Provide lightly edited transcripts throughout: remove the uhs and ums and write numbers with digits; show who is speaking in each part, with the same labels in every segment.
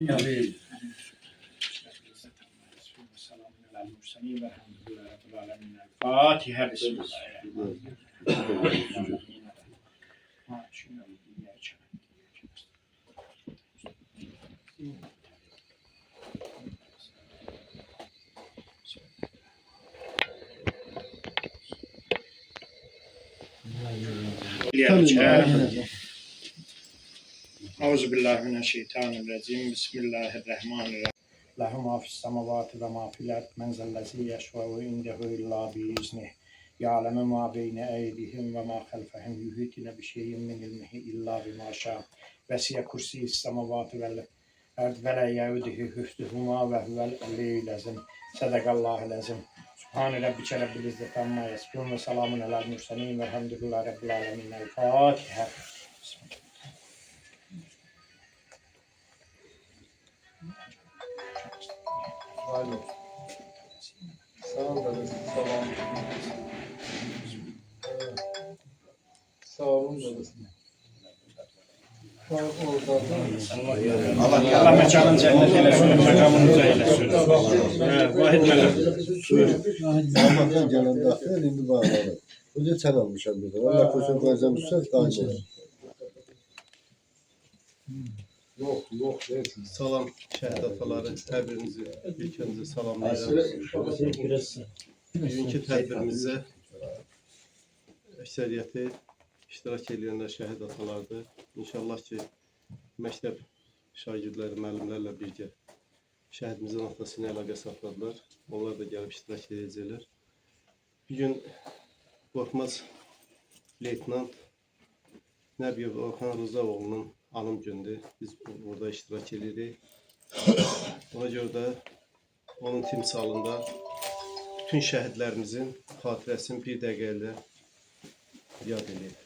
Speaker 1: Yani Fatiha Bismillahirrahmanirrahim. Euzubillahimineşşeytanirracim. Bismillahirrahmanirrahim. Lehu ma fis semavati ve ma fil ard. Men zellezî yeşfe'u indehu illâ biiznih. Ya'lemu ma beyne eydihim ve ma halfehum yuhitune bi şey'in min ilmihi illa bima şâ. Vesiye kursiyyis semavati vel ard ve la yauduhu hifzuhuma ve huvel aliyyul azim. Sadakallahul azim. Subhane rabbike rabbil izzeti amma yasifun ve selamun alel murselin velhamdülillahi rabbil alemin. El Fatiha.
Speaker 2: Alo. Sağ olun dedesi. Selam. Sağ olun dedesi.
Speaker 1: Allah mekanın cennet eylesin, mekanınızı eylesin. Vahid melek.
Speaker 3: Allah'tan gelen daxil indi bağlanır. Önce sen almışam bir de. Allah koşun koyacağımızsa daim olsun.
Speaker 2: Yok değilsin.
Speaker 4: Salam şəhid ataları, hər birinizi ilk öncə salamlayıram. Bugünkü tədbirimizdə əksəriyyəti iştirak edənlər şəhid atalardır. İnşallah ki, məktəb şagirdləri, müəllimlərlə birgə şəhidimizin atası ilə əlaqə saxladılar. Onlar da gəlib iştirak edəcəklər. Bugün Qorxmaz Leytenant Nəbiyev Orxan Rızavoğlu'nun alım gündür. Biz burada iştirak edirik. Ona görə də onun timsalında bütün şəhidlərimizin xatirəsini bir dəqiqəyə yad edirik.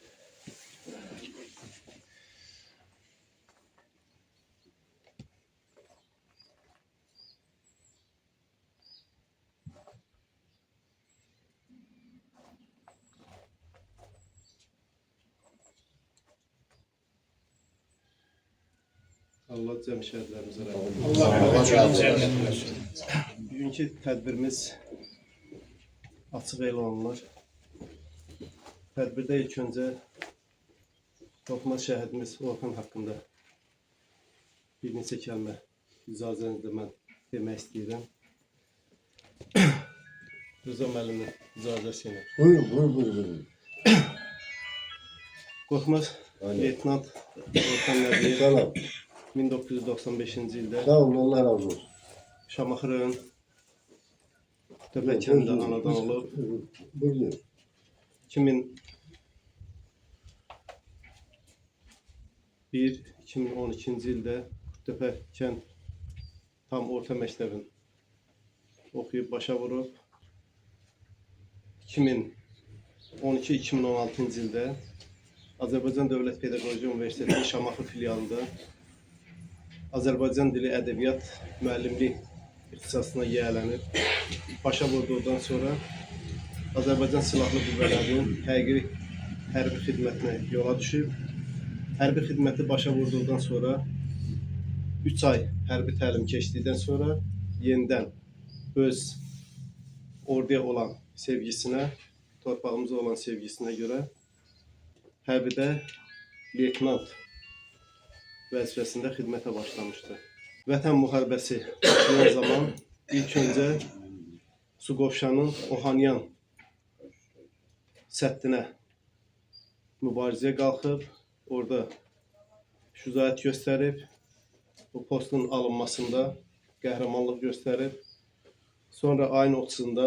Speaker 4: Allah cəm şəhidlərimizə rəhmət etsin.
Speaker 1: Allah mekanın cennet eylesin.
Speaker 4: Bugünkü tədbirimiz açıq elan olunur. Tədbirdə ilk öncə Qorxmaz şəhidimiz Orxan haqqında bir neçə kəlmə icazənizlə mən demək istəyirəm. Rıza müəllimin icazəsi ilə.
Speaker 3: Buyurun.
Speaker 4: Qorxmaz Leytenant Orxan Nəbiyev
Speaker 3: Salam.
Speaker 4: 1995-ci ildə
Speaker 3: Sağ olun, Allah razı olsun.
Speaker 4: Şamaxının Təpə kəndində anadan olub.
Speaker 3: Buyurun.
Speaker 4: 2001-2012-ci ildə Təpə kənd tam orta məktəbin oxuyub başa vurub. 2012-2016-cı ildə Azərbaycan Dövlət Pedaqoji Universitetinin Şamaxı filialında Azərbaycan dili ədəbiyyat müəllimlik ixtisasına yiyələnib. Başa vurduqdan sonra Azərbaycan Silahlı Qüvvələrinin həqiqi hərbi xidmətinə yola düşüb. Hərbi xidməti başa vurduqdan sonra 3 ay hərbi təlim keçdikdən sonra yenidən öz orduya olan sevgisinə, torpağımıza olan sevgisinə görə hərbidə leytenant vəzifəsində xidmətə başlamışdı. Vətən müharibəsi başlayan zaman ilk öncə Suqovuşanın Ohanyan səddinə mübarizəyə qalxıb, orada şücaət göstərib, bu postun alınmasında qəhrəmanlıq göstərib. Sonra ayın 30-da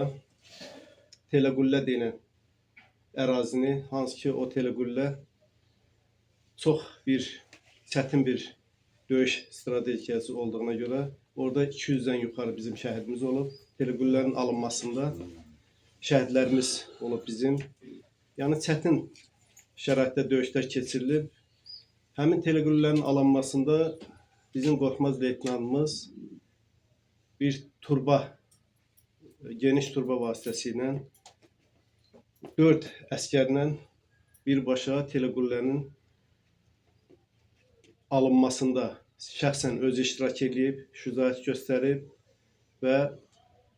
Speaker 4: Teleqüllə deyilən ərazini, hansı ki o Teleqüllə çox çətin bir döyüş strategiyası olduğuna görə orada 200-dən yuxarı bizim şəhidimiz olub. Teleqüllərin alınmasında şəhidlərimiz olub bizim. Yəni çətin şəraitdə döyüşlər keçirilib. Həmin Teleqüllərin alınmasında bizim Qorxmaz leytenantımız bir turba, geniş turba vasitəsilə 4 əskərlə birbaşa Teleqüllənin alınmasında şəxsən özü iştirak edib, şücaət göstərib və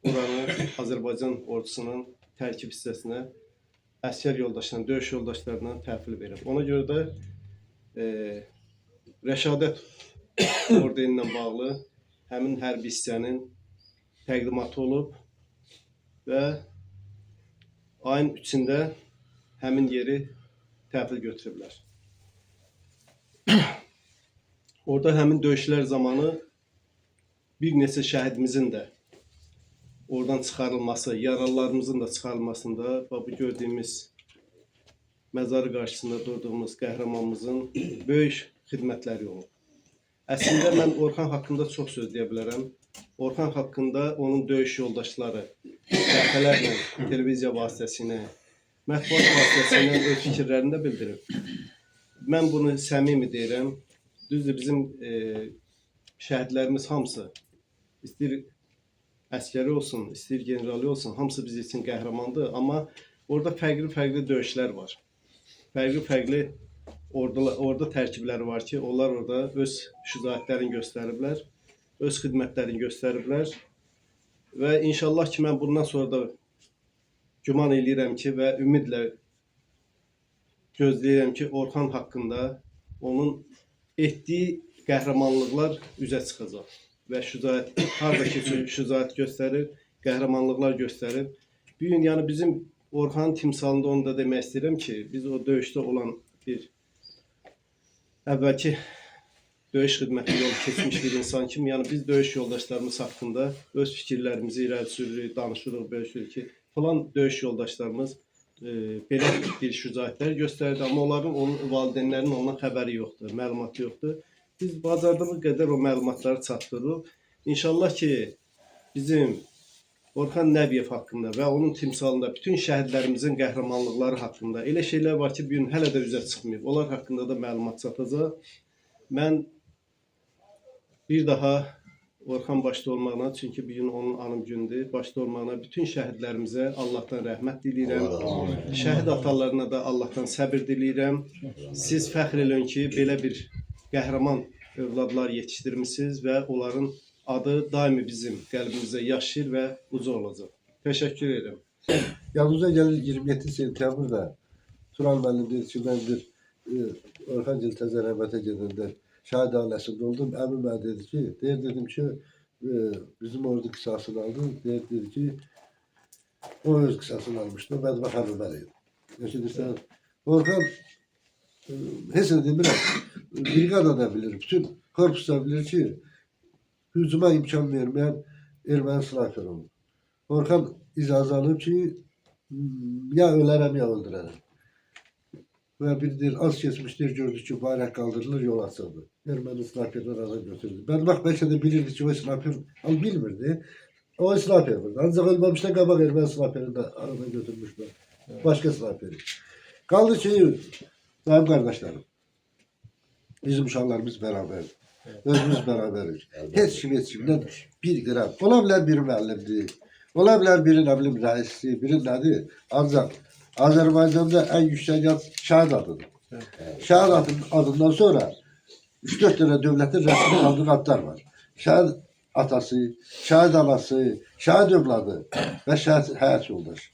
Speaker 4: oranı Azərbaycan ordusunun tərkib hissəsinə əsgər yoldaşlarına, döyüş yoldaşlarına təhvil verib. Ona görə də Rəşadət ordeni ilə bağlı həmin hərbi hissənin təqdimatı olub və ayın 3-də həmin yeri təhvil götürüblər. Orada həmin döyüşlər zamanı bir neçə şəhidimizin də oradan çıxarılması, yaralılarımızın da çıxarılmasında bu gördüyümüz məzarı qarşısında durduğumuz qəhrəmanımızın böyük xidmətləri olub. Əslində mən Orxan haqqında çox söz deyə bilərəm. Orxan haqqında onun döyüş yoldaşları dəfələrlə televiziya vasitəsilə, mətbuat vasitəsilə öz fikirlərini də bildirib. Mən bunu səmimi deyirəm. Düzdür, bizim şəhidlərimiz hamısı, istəyir əskəri olsun, istəyir generali olsun, hamısı biz üçün qəhrəmandır. Amma orada fərqli döyüşlər var. Fərqli orada tərkibləri var ki, onlar orada öz şücaətlərini göstəriblər, öz xidmətlərini göstəriblər. Və inşallah ki, mən bundan sonra da güman edirəm ki və ümidlə gözləyirəm ki, Orxan haqqında onun etdiyi qəhrəmanlıqlar üzə çıxacaq və şücaət, haradakı şücaət göstərir, qəhrəmanlıqlar göstərir. Bir gün, yəni bizim Orxanın timsalında onu da demək istəyirəm ki, biz o döyüşdə olan bir əvvəlki döyüş xidməti yolu keçmiş bir insan kimi, yəni biz döyüş yoldaşlarımız haqqında öz fikirlərimizi irəli sürürük, danışırıq, bölüşürük ki, falan döyüş yoldaşlarımız belə bir şücaətlər göstərdi, amma onların, onun valideynlərinin ondan xəbəri yoxdur, məlumatı yoxdur. Biz bacardığımız qədər o məlumatları çatdırırıq. İnşallah ki, bizim Orxan Nəbiyev haqqında və onun timsalında bütün şəhidlərimizin qəhrəmanlıqları haqqında elə şeylər var ki, bir gün hələ də üzə çıxmayıb. Onlar haqqında da məlumat çatacaq. Mən bir daha Orxan başda olmağına, çünki bir gün onun anım gündür, başda olmağına bütün şəhidlərimizə Allahdan rəhmət diləyirəm. Şəhid atalarına da Allahdan səbir diləyirəm. Siz fəxr edin ki, belə bir qəhrəman övladlar yetişdirmişsiniz və onların adı daimi bizim qəlbimizdə yaşayır və uca olacaq. Təşəkkür edirəm.
Speaker 3: Yanımıza gəlir 27 sentyabrda Turan müəllim dedi ki, mən bir Orxan Gil təzə rəhmətə gedəndə şəhid ailəsində oldum. Əmim mənə dedi ki, dedim ki, bizim ordu qisasını aldı. Dedi ki, o öz qisasını almışdı. O bədbəxt əmiməliydi. Eşidirsən, Orxan heç nə demirəm, brigada da bilir, bütün korpus da bilir ki, hücuma imkan verməyən erməni snayper olur. Orxan icazə alıb ki, ya ölərəm, ya öldürərəm. Və bir deyir, az keçmişdir, gördük ki, bayraq qaldırılır, yol açıldı. Erməni snayperlər adam götürdü. Bədbəxt bəlkə də bilirdi ki, o snayper bilmirdi. O snayper vurdu. Ancaq ölməmişdən qabaq erməni snayperini də aradan götürmüşlər. Başqa snayperi. Qaldı ki, mənim qardaşlarım, bizim uşaqlarımız bərabərdir. Özümüz bərabərik. Heç kimdən bir qram. Ola bilər biri müəllimdir. Ola bilər biri nə bilim rəisdir, biri nədir. Ancaq Azərbaycanda ən yüksək ad şəhid adıdır. Şəhid adından sonra 3-4 dənə dövlətin rəsmi aldığı adlar var. Şəhid atası, şəhid anası, şəhid övladı və şəhid həyat yoldaşı.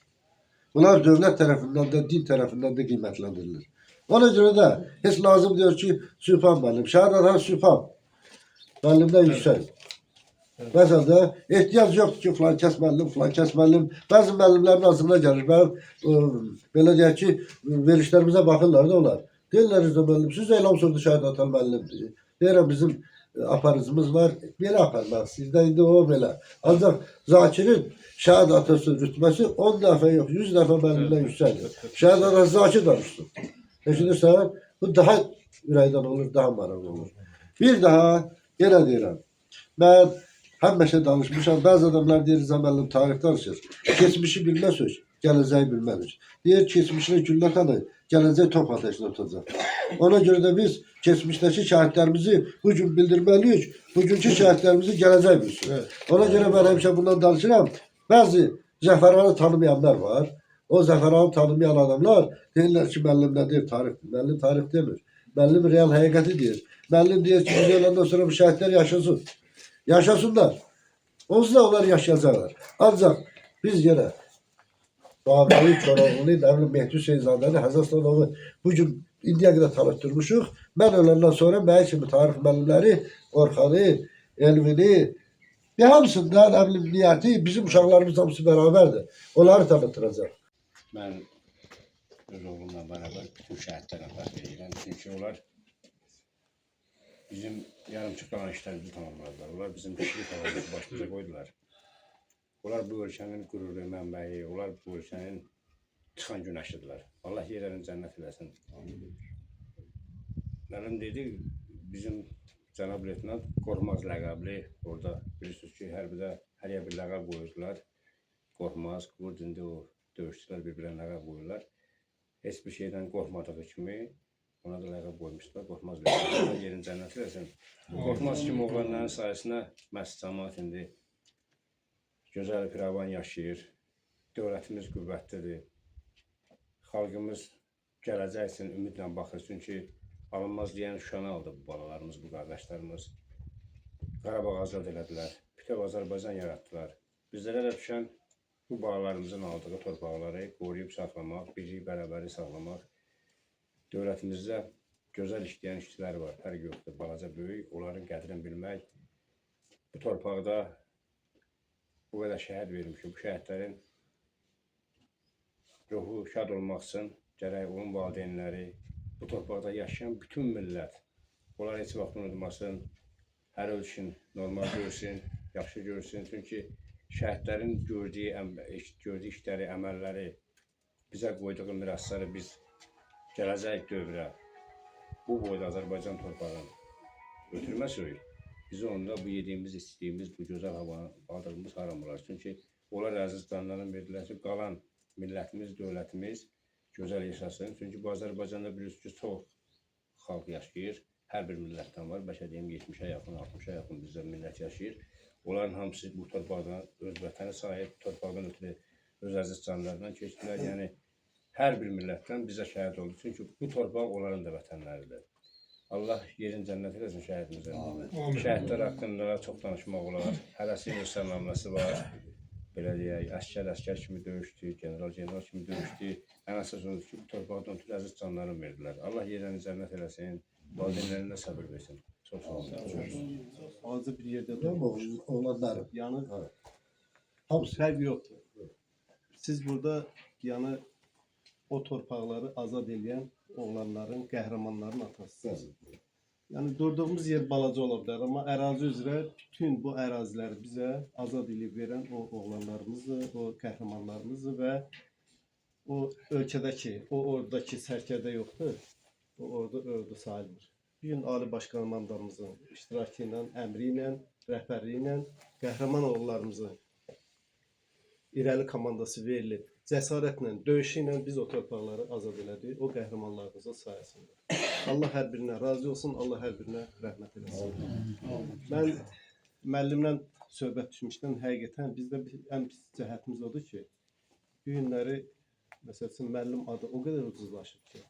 Speaker 3: Bunlar dövlət tərəfindən də, din tərəfindən də qiymətləndirilir. Ona görə də heç lazım deyir ki, Sübhan müəllim, şəhid atan Sübhan müəllimdən yüksək. Məsələn, ehtiyac yoxdur ki, filan kəs müəllim. Bəzi müəllimlərin ağzına gəlir. Mənim, belə deyək ki, verişlərimizə baxırlar da onlar. Deyirlər, müəllim, siz elə olsurdu şəhid atan müəllimdir. Deyirəm, bizim aparıcımız var, belə aparmaq sizdə indi o belə. Ancaq Zakirin şəhid atası rütbəsi 10 dəfə yox, 100 dəfə müəllimdən yüksəkdir. Şəhid atası Zakir danışdı. Eşidirsən, bu daha ürəkdən olur, daha maraqlı olur. Bir daha, yenə deyirəm, mən həmişə danışmışam. Bəzi adamlar deyir, müəllim tarix danışır. Keçmişi bilməsək, gələcəyi bilmərik. Deyir, keçmişinə güllə tanı, gələcək top ateşinə tutacaq. Ona görə də biz keçmişdəki şəhidlərimizi bugün bildirməliyik, bugünkü şəhidlərimizi gələcək bilsin. Ona görə mən həmişə bundan danışıram. Bəzi Zəfəranı tanımayanlar var. O Zəfəranı tanımayan adamlar deyirlər ki, müəllim nə deyir, tarix. Müəllim tarix demir. Müəllim real həqiqəti deyir. Müəllim deyir ki, biz öləndən sonra bu şəhidlər yaşasın. Yaşasınlar. Onsuz da onlar yaşayacaqlar. Ancaq biz yenə Babeli, Koroğlu, nə bilim Mehdi Hüseynzadəni, Həsən Ustanovu bu gün indiyə qədər tanıtdırmışıq. Mən öləndən sonra mənim kimi tarix müəllimləri, Orxanı, Elvini, bir hamısından nə bilim niyyəti bizim uşaqlarımız hamısı bərabərdir. Onları tanıtdıracaq.
Speaker 5: Mən öz oğlumla beraber bütün şəhidlərə fəxr edirəm. Çünki onlar bizim yarımçıq qalan işlərimizi tamamladılar. Onlar bizim kişilik havamızı başımıza qoydular. Onlar bu ölkənin qüruru, mənbəyi, onlar bu ölkənin çıxan günəşidirlər. Allah yerlərini cənnət eləsin. Mənim dedi, bizim cənab leytenant Qorxmaz ləqəbli, orada bilirsiniz ki, hərbidə həriyə bir ləqəb qoyurdular. Qorxmaz, Qurdində o döyüşçülər bir-birine ləqəb qoyurlar. Heç bir şeydən qorxmadığı kimi ona da ləqəb qoymuşlar. Qorxmaz leytenant, yerin cənnət eləsin. Qorxmaz kimi oğlanların sayəsində məscid cəmaət indi gözəl firavan yaşayır. Dövlətimiz qüvvətlidir. Xalqımız gələcək üçün ümidlə baxır. Çünki alınmaz deyən Şuşanı aldı bu balalarımız, bu qardaşlarımız. Qarabağ azad elədilər. Bütöv Azərbaycan yaratdılar. Bizlərə də düşən bu balalarımızın aldığı torpaqları qoruyub saxlamaq, birliyi bərabəri sağlamaq. Dövlətimizdə gözəl işləyən işçilər var, fərq yoxdur, balaca böyük. Onların qədrini bilmək. Bu torpaqda bu qədər şəhid vermişim. Bu şəhidlərin ruhu şad olmaq üçün gərək onun valideynləri, bu torpaqda yaşayan bütün millət, onlar heç vaxt unutmasın, hər ölçün normal görsün, yaxşı görsün. Çünki şəhidlərin gördüyü işləri, əməlləri, bizə qoyduğu mirasları biz gələcək dövrə bu boyda Azərbaycan torpağını götürməsək, biz onda bu yediyimiz, istədiyimiz, bu gözəl havanı aldığımız haram olar. Çünki onlar əziz canlarını verdilər ki, qalan millətimiz, dövlətimiz gözəl yaşasın. Çünki bu Azərbaycanda bilirsiniz ki, çox xalq yaşayır. Hər bir millətdən var. Bəlkə deyim 70'ə yaxın, 60'a yaxın bizdə millət yaşayır. Onların hamısı bu torpaqdan öz vətəni sahib, torpaqdan ötürü öz əziz canlarından keçdilər. Yəni hər bir millətdən bizə şəhid oldu. Çünki bu torpaq onların da vətənləridir. Allah yerin cənnət eləsin şəhidimizə. Şəhidlər haqqında çox danışmaq olar. Hərəsi müsəlmanlısı var. Belə deyək, əskər kimi döyüşdü, general kimi döyüşdü. Ən əsas odur ki, bu torpaqdan ötürü əziz canlarını verdilər. Allah yerlərini cənnət eləsin, valideynlərində səbir versin. Çox sağ olun.
Speaker 4: Azı bir yerdə
Speaker 3: Oğlanlarım.
Speaker 4: yəni
Speaker 3: Hamısı.
Speaker 4: fərq yoxdur. Siz burada yəni o torpaqları azad edən oğlanların, qəhrəmanların atasısınız. Yəni durduğumuz yer balaca ola bilər, amma ərazi üzrə bütün bu əraziləri bizə azad edib verən o oğlanlarımızdır, o qəhrəmanlarımızdır və o ölkədəki, o ordakı sərkərdə yoxdur, o ordu sayılmır. Bir gün Ali Baş Komandamızın iştirakı ilə, əmri ilə, rəhbərliyi ilə qəhrəman oğullarımızın irəli komandası verilib. Cəsarətlə, döyüşü ilə biz o torpaqları azad elədik, o qəhrəmanlarımızın sayəsində. Allah hər birinə razı olsun, Allah hər birinə rəhmət eləsin. Mən müəllimlə söhbət düşmüşdən həqiqətən bizdə ən pis cəhətimiz odur ki, bu günləri məsələn müəllim adı o qədər ucuzlaşıb ki,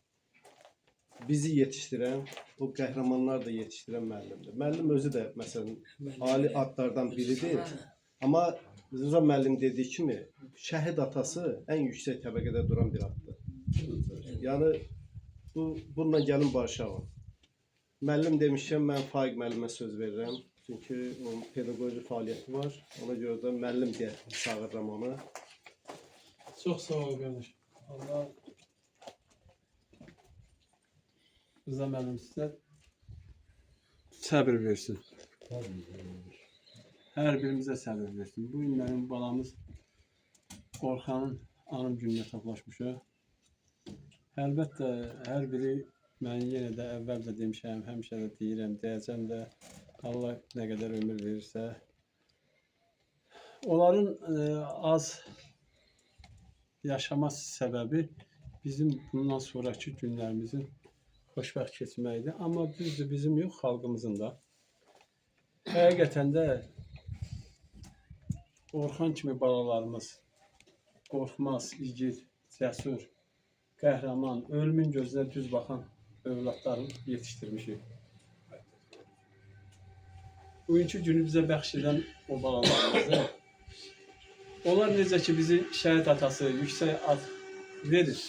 Speaker 4: bizi yetişdirən, o qəhrəmanlar da yetişdirən müəllimdir. Müəllim özü də məsələn ali adlardan biridir. Amma Züra müəllim dediyi kimi şəhid atası ən yüksək təbəqədə duran bir addır. Yəni bununla gəlin barışalım. Müəllim demişkən mən Faiq müəllimə söz verirəm. Çünki onun pedaqoji fəaliyyəti var. Ona görə də müəllim deyə çağırıram onu.
Speaker 6: Çok sağ ol kardeşim. Allah Rıza müəllim sizə səbir versin. Hər birimizə səbir versin. Bu gün mənim balamız Orxanın anım gününə toplaşmışıq. Əlbəttə, hər biri mən yenə də əvvəl də demişəm, həmişə də deyirəm, deyəcəm də Allah nə qədər ömür verirsə. Onların az yaşama səbəbi bizim bundan sonraki günlərimizin xoşbəxt keçməkdir. Amma düzdür, bizim yox, xalqımızın da. Həqiqətən də Orxan kimi balalarımız qorxmaz, igid, cəsur, qəhrəman, ölümün gözünə düz baxan övladlar yetiştirmişik. Bugünkü günü bizə bəxş edən o balalarımızı, onlar necə ki bizi şəhid atası, yüksək ad verir.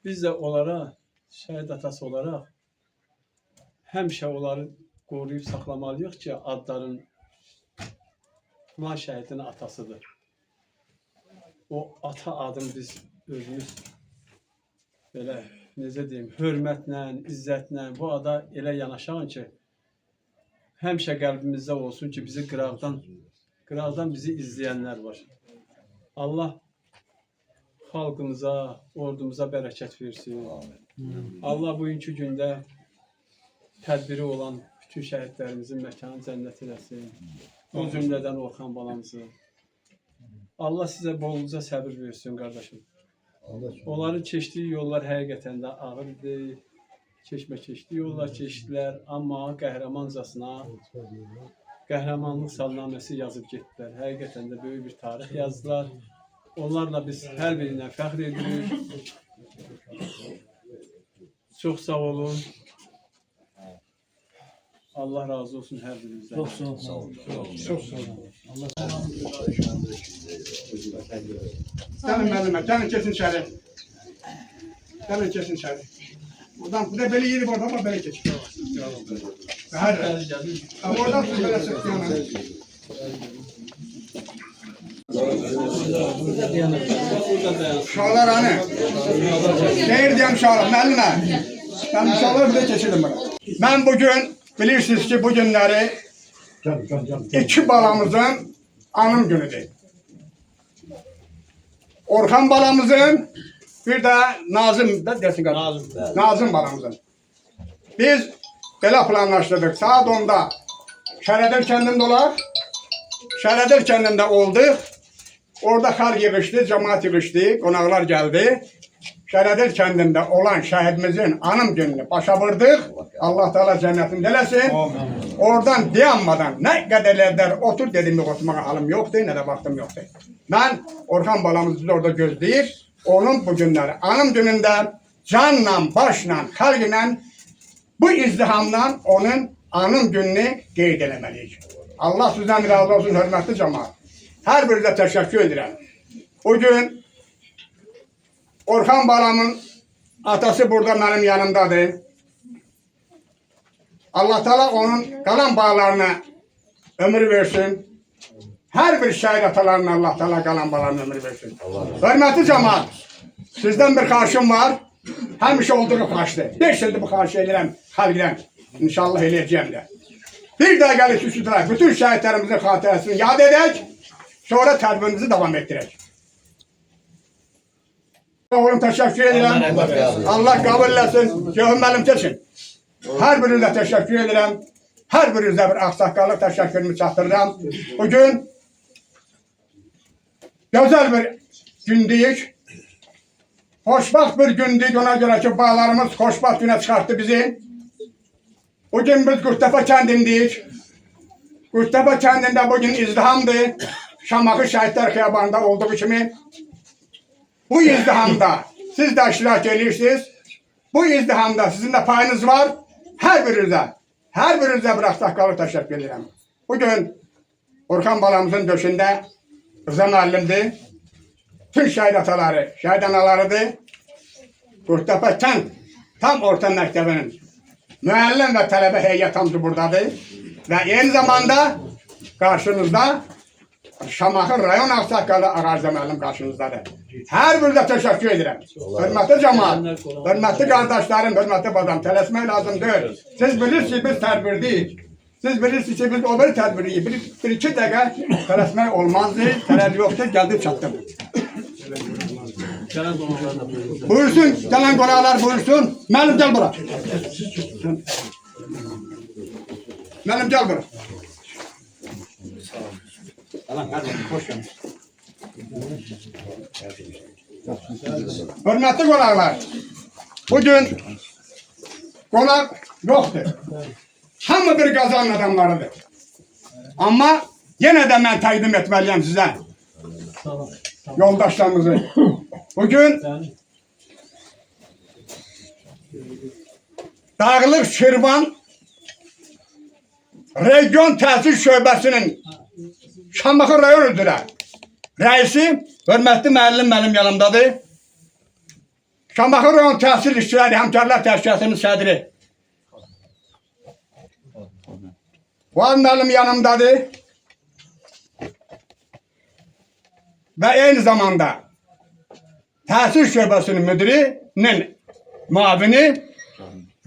Speaker 6: Biz də onlara, şəhid atası olaraq, həmişə onları qoruyub saxlamalıyıq ki, adların filan şəhidin atasıdır. O ata adını biz özümüz belə, necə deyim, hörmətlə, izzətlə bu ada elə yanaşaq ki, həmişə qəlbimizdə olsun ki, bizi qıraqdan bizi izləyənlər var. Allah xalqımıza, ordumuza bərəkət versin. Allah bugünkü gündə tədbiri olan bütün şəhidlərimizin məkanı cənnət eləsin. O cümlədən Orxan balamızı. Allah sizə bolca səbir versin, qardaşım. Onların keçdiyi yollar həqiqətən də ağırdır. Keçdiyi yollar keçdilər, amma qəhrəmancasına qəhrəmanlıq salnaməsi yazıb getdilər. Həqiqətən də böyük bir tarix yazdılar. Onlarla biz hər birindən fəxr edirik. Çox sağ olun. Allah razı olsun hər birinizdən. Çox sağ olun. Çox sağ olun.
Speaker 7: Gəlin müəllimə, gəlin keçin içəri. Gəlin keçin içəri. Buradan bir de böyle yeri var ama böyle geçiyor. Hadi. Oradan siz böyle sıkıyorsunuz. Uşaqlar hani? Şehir diyem uşaqlar, müəllimə. Ben uşaqları bir de geçirdim bana. Ben bugün, bilirsiniz ki bu günleri iki balamızın anım günüdür. Orxan balamızın, bir de Nazım da dersin kardeşim. Nazım balamızın. Biz belə planlaşdırdık. Saat 10'da Şərədir kəndində olar. Şərədir kəndində olduq. Orada xalq yığışdı, cemaat yığışdı, qonaqlar gəldi. Şərədir kəndində olan şəhidimizin anım gününü başa vurdıq. Allah Teala cənnətində eləsin. Oradan dayanmadan nə qədərlərdir otur dedim, oturmağa halım yoxdur, nə də vaxtım yoxdur. Ben Orxan balamızı bizi orada gözləyir. Onun bu günləri, anım günündə canla, başla, xalqla, bu izdihamla onun anım gününü qeyd eləməliyik. Allah sizdən razı olsun, hörmətli cəmaat. Hər birinizə təşəkkür edirəm. Bugün Orxan balamın atası burada mənim yanımdadır. Allah Teala onun qalan bağlarına ömür versin. Her bir şehir atalarına Allah Teala qalan bağlarına ömür versin. Hörmətli cəmaat, sizdən bir xahişim var. Həmişə olduğu xahişdir. 5 ildir bu xahiş edirəm xalqdan. İnşallah eləyəcəyəm də. Bir daha gəlir süsüdürək. Bütün şəhidlərimizin xatirəsini yad edək. Sonra tədbirimizi davam etdirək. Oğlum təşəkkür edirəm. Allah qəbul eləsin. Göğün mənim keçin. Hər birinizə təşəkkür edirəm. Hər birinizə bir ağsaqqallıq təşəkkürümü çatdırıram. Bugün gözəl bir gündəyik. Xoşbaxt bir gündür, ona göre ki bağlarımız xoşbaxt güne çıkarttı bizi. Bugün biz Qurttepe kendindeyiz. Qurttepe kendinde bugün izdihamdır. Şamaxı Şəhidlər Xiyabanında olduğu kimi. Bu izdihamda siz de iştirak edirsiniz. Bu izdihamda sizin de payınız var. Her birinize bir ağsaqqallıq təşəkkür edirəm. Bugün Orxan balamızın döşünde Rıza müəllimdir. Tüm şəhid ataları, şəhid analarıdır. Qurttepe kənd tam orta məktəbinin müəllim və tələbə heyət hamısı buradadır. Və eyni zamanda karşınızda Şamaxı rayon ağsaqqalı Ağarca müəllim karşınızdadır. Hər birinizə təşəkkür edirəm. Hörmətli cəmaat, hörmətli qardaşlarım, hörmətli badam, tələsmək lazım deyil. Siz bilirsiniz biz tədbirdəyik. Siz bilirsiniz ki biz o bir tədbiriyik. Bir iki dəqiqə tələsmək olmazdı. Tələb yoxdur, gəldim çatdım. Buyursun, gelen qonaqlar buyursun. Mənim gel bura. Mənim gel bura. Hörmətli qonaqlar, bugün qonaq yoxdur. Hamı bir qazanın adamlarıdır. Ama yine de mən təqdim etməliyəm sizə. Yoldaşlarımızı. Bugün Dağlıq Şirvan Region Təhsil Şöbəsinin Şamaxı rayon üzrə rəisi hörmətli müəllim mənim yanımdadır. Şamaxı rayon Təhsil İşçiləri Həmkarlar Təşkilatının sədri Fuad müəllim yanımdadır. Və eyni zamanda Təhsil Şöbəsinin müdirinin müavini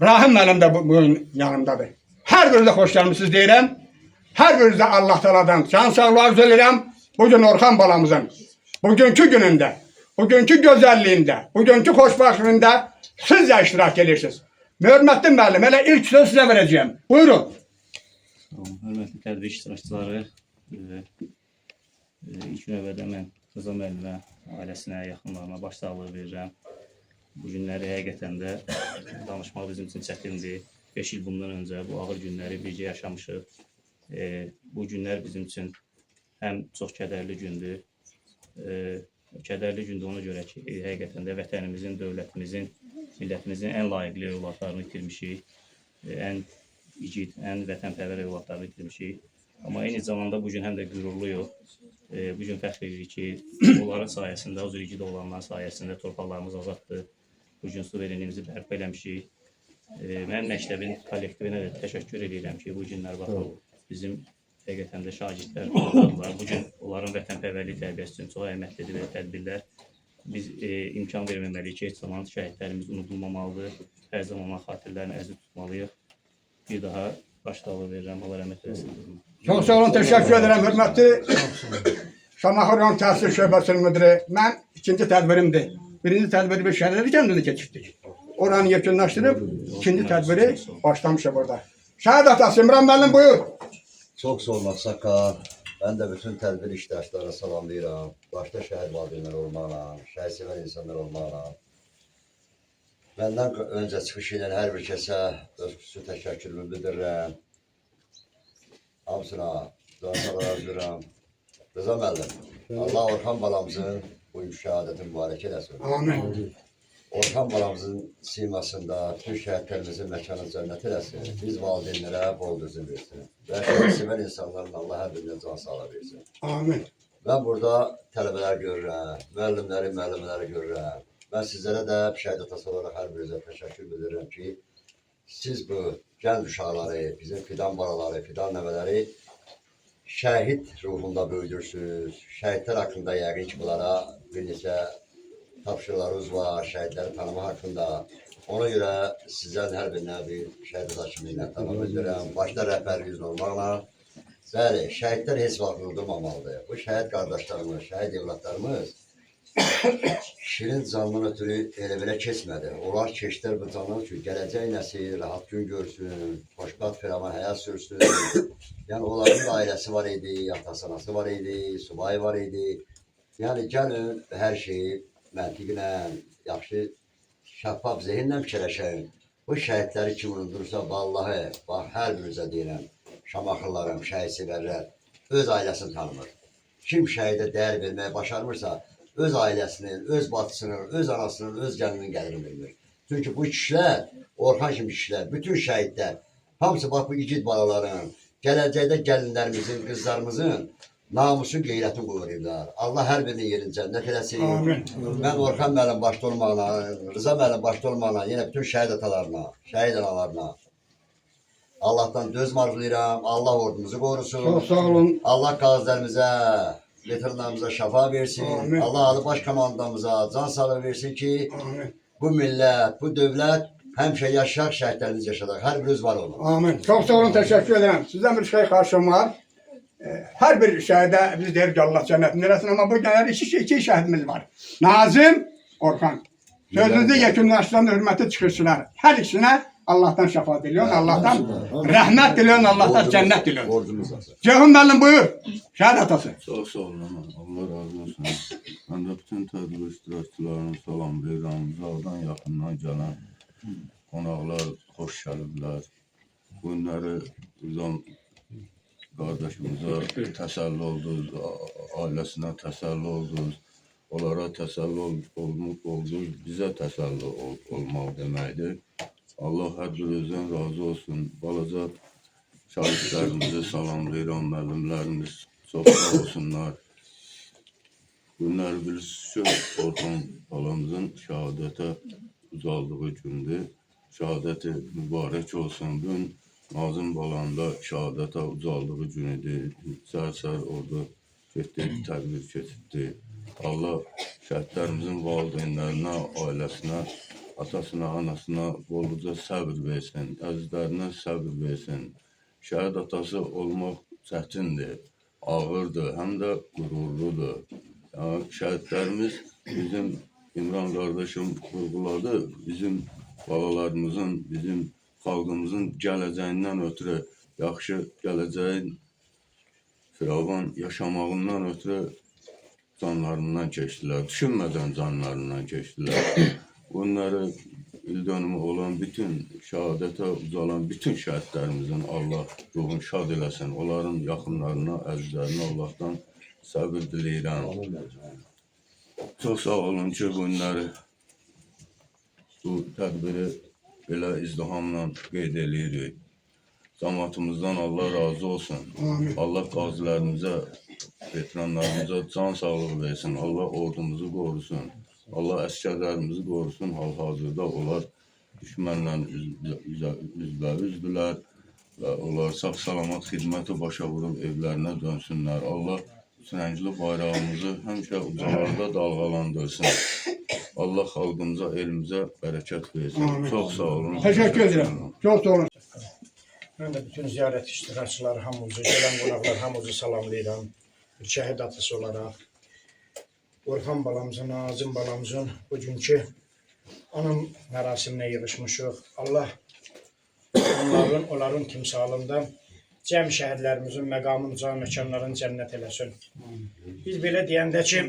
Speaker 7: Rahim müəllim də bugün yanımdadır. Hər birinizə xoş gəlmişsiniz deyirəm. Hər birinizə Allah Teala'dan can sağlığı arzu edirəm. Bugün Orxan balamızın bugünkü günündə, bugünkü gözəlliyində, bugünkü xoşbaxtlığında siz də iştirak edirsiniz. Hörmətli müəllim, elə ilk sözü sizə verəcəyim. Buyurun.
Speaker 8: Hörmətli tədbir iştirakçıları, ilk növbədə mən Rıza müəllimə, ailəsinə, yaxınlarına başsağlığı verirəm. Bu günləri həqiqətən də danışmaq bizim üçün çətindir. 5 il bundan öncə bu ağır günləri bircə yaşamışıq. Bu günlər bizim üçün həm çox kədərli gündür. Kədərli gündür ona görə ki, həqiqətən də vətənimizin, dövlətimizin, millətimizin ən layiqli övladlarını itirmişik. Ən igid, ən vətənpərvər övladlarını itirmişik. Amma eyni zamanda bugün həm də qürurluyuq. Bugün fəxr edirik ki, onların sayəsində, o cür igid olanların sayəsində torpaqlarımız azaddır. Bugün suverenliyimizi bərpa eləmişik. Mən məktəbin kollektivinə də təşəkkür edirəm ki, bu günlər baxın bizim həqiqətən də şagirdlər var. Bugün onların vətənpərvərlik tərbiyəsi üçün çox əhəmiyyətlidir və tədbirlər. Biz imkan verməməliyik ki, heç zaman şəhidlərimiz unudulmamalıdır. Hər zaman onların xatirlərini əziz tutmalıyıq. Bir daha başsağlığı verirəm. Allah rəhmət eləsin.
Speaker 7: Çox sağ olun, təşəkkür edirəm. Hörmətli Şamaxı rayon Təhsil Şöbəsinin müdiri. Mən ikinci tədbirimdir. Birinci tədbiri bir şəhərləri kəndində keçirdik. Oranı yekunlaşdırıb, ikinci tədbiri başlamışıq burada. Şəhid atası İmran müəllim buyur.
Speaker 3: Çox sağ olun Ağsaqqal. Mən də bütün tədbir iştirakçılarına salamlayıram. Başda şəhid valideynlər olmaqla, şəhid-sevər insanlar olmaqla. Məndən öncə çıxış edən hər bir kəsə öz xüsusi təşəkkürümü bildirirəm. Hamısına dualar arzulayıram. Rıza müəllim, Allah Orxan balamızın bu şəhadəti mübarək eləsin.
Speaker 7: Amin.
Speaker 3: Orxan balamızın simasında bütün şəhidlərimizin məkanı cənnət eləsin. Biz valideynlərə bol düzün versin. Və sevən insanların Allah hər birinə can sağlığı versin.
Speaker 7: Amin.
Speaker 3: Mən burada tələbələr görürəm, müəllimləri görürəm. Mən sizlərə də şəhid atası olaraq hər birinizə təşəkkür bildirirəm ki, siz bu gənc uşaqları, bizim fidan balaları, fidan nəvələri şəhid ruhunda böyüdürsünüz. Şəhidlər haqqında yəqin ki, bunlara bir neçə tapşırıqlarınız var, şəhidləri tanıma haqqında. Ona görə sizdən hər birinə bir şəhid atası minnətdarlıq bildirirəm. Başda rəhbərliyiniz olmaqla. Bəli, şəhidlər heç vaxt unudulmamalıdır. Bu şəhid qardaşlarımız, şəhid evlatlarımız şirin candan ötürü elə belə keçmədi. Onlar keçdilər bu candan üçün gələcək nəsil rahat gün görsün, xoşbəxt firavan həyat sürsün. Yəni onların da ailəsi var idi, atası anası var idi, subay var idi. Yəni gəlin hər şeyi məntiqlə, yaxşı, şəffaf zehinlə fikirləşək. Bu şəhidləri kim unudursa, vallahi, bax, hər birinizə deyirəm, Şamaxılarım, şəhid sevərlər, öz ailəsini tanımır. Kim şəhidə dəyər verməyə başarmırsa, öz ailəsinin, öz bacısının, öz anasının, öz gəlinin gəlirini bilmir. Çünki bu kişilər, Orxan kimi kişilər, bütün şəhidlər, hamısı bax bu igid balaların, gələcəkdə gəlinlərimizin, qızlarımızın namusu, qeyrəti qoruyurlar. Allah hər birinin yerini cənnət eləsin.
Speaker 7: Amin.
Speaker 3: Mən Orxan müəllim başda olmaqla, Rıza müəllim başda olmaqla, yenə bütün şəhid atalarına, şəhid analarına Allah'tan döz arzulayıram. Allah ordumuzu korusun.
Speaker 7: Çok sağ olun.
Speaker 3: Allah qazilərimizə, veteranlarımıza şəfa versin.
Speaker 7: Amin.
Speaker 3: Allah Ali Baş Komandamıza can sağlığı versin ki,
Speaker 7: Amin.
Speaker 3: bu millət, bu dövlət həmişə yaşayaq, şəhidlərimiz yaşadaq. Hər biriniz var olun.
Speaker 7: Amin. Çok sağ olun, teşekkür ederim. Sizden bir şey karşım var. Her bir şehide biz deriz ki Allah cennetini eləsin ama bu günler iki şehidimiz var. Nazım, Orxan. Sözünüzü yekunlaştıran hürmeti çıkışçılar. Her ikisine Allah'tan şefaat diliyorsun, Allah'tan rahmet diliyorsun, Allah'tan cennet diliyorsun.
Speaker 3: Borcumuz var.
Speaker 7: Ceyhun müəllim buyur. Şəhid atası.
Speaker 9: Çok sağ olun. Allah razı olsun. Ben de bütün tədbir iştirakçılarına salam verirəm. Uzaqdan yaxından gələn qonaqlar xoş gəliblər. Bu günləri Rızam qardaşımıza təsəlli oldunuz, ailəsinə təsəlli oldunuz. Onlara təsəlli oldunuz, bizə təsəlli olmaq deməkdir. Allah hər birinizdən razı olsun. Balaca şahidlərimizi salamlayıram, müəllimlərimiz çox sağ olsunlar. Günlər bilirsiniz ki, Orxan balamızın şəhadətə uzaldığı gündür. Şəhadəti mübarək olsun. Bugün Nazım balanın da şəhadətə uzaldığı günüdür. Səhər-səhər orada getdi, təqdir keçirdi. Allah şəhidlərimizin valideynlərinə, ailəsinə, atasına, anasına bolluca səbir versin, əzizlərinə səbir versin. Şəhid atası olmaq çətindir, ağırdır, həm də qürurludur. Yəni, şəhidlərimiz bizim İmran qardaşım vurğuladı, bizim balalarımızın, bizim xalqımızın gələcəyindən ötürü, yaxşı gələcəyin firavan yaşamağından ötürü canlarından keçdilər, düşünmədən canlarından keçdilər. Bunları ildönümü olan bütün şəhadətə uzalan bütün şəhidlərimizin Allah ruhunu şad eləsin. Onların yaxınlarına, əzizlərinə Allahdan səbir diləyirəm. Çox sağ olun ki, bu tədbiri belə izdihamla qeyd edirik. Cəmaatımızdan Allah razı olsun. Allah qazilərimizə, veteranlarımıza can sağlığı versin. Allah ordumuzu qorusun. Allah əskərlərimizi qorusun. Hal-hazırda onlar düşmənlə üzbəüzdülər və onlar sağ-salamat xidməti başa vurub evlərinə dönsünlər. Allah üçrəngli bayrağımızı həmişə ucalarda dalğalandırsın. Allah xalqımıza, elimizə bərəkət versin. Çox sağ olun.
Speaker 7: Teşekkür ederim. Çok sağ olun.
Speaker 1: Mən də bütün ziyarət iştirakçıları hamımızı, gələn qonaqlar hamımızı salamlayıram. Bir şəhid atası olaraq. Orxan balamızın, Nazım balamızın bugünkü anım mərasiminə yığışmışıq. Allah onların timsalında cəm şəhidlərimizin məqamını, can məkanlarını cənnət eləsin. Biz belə deyəndə ki,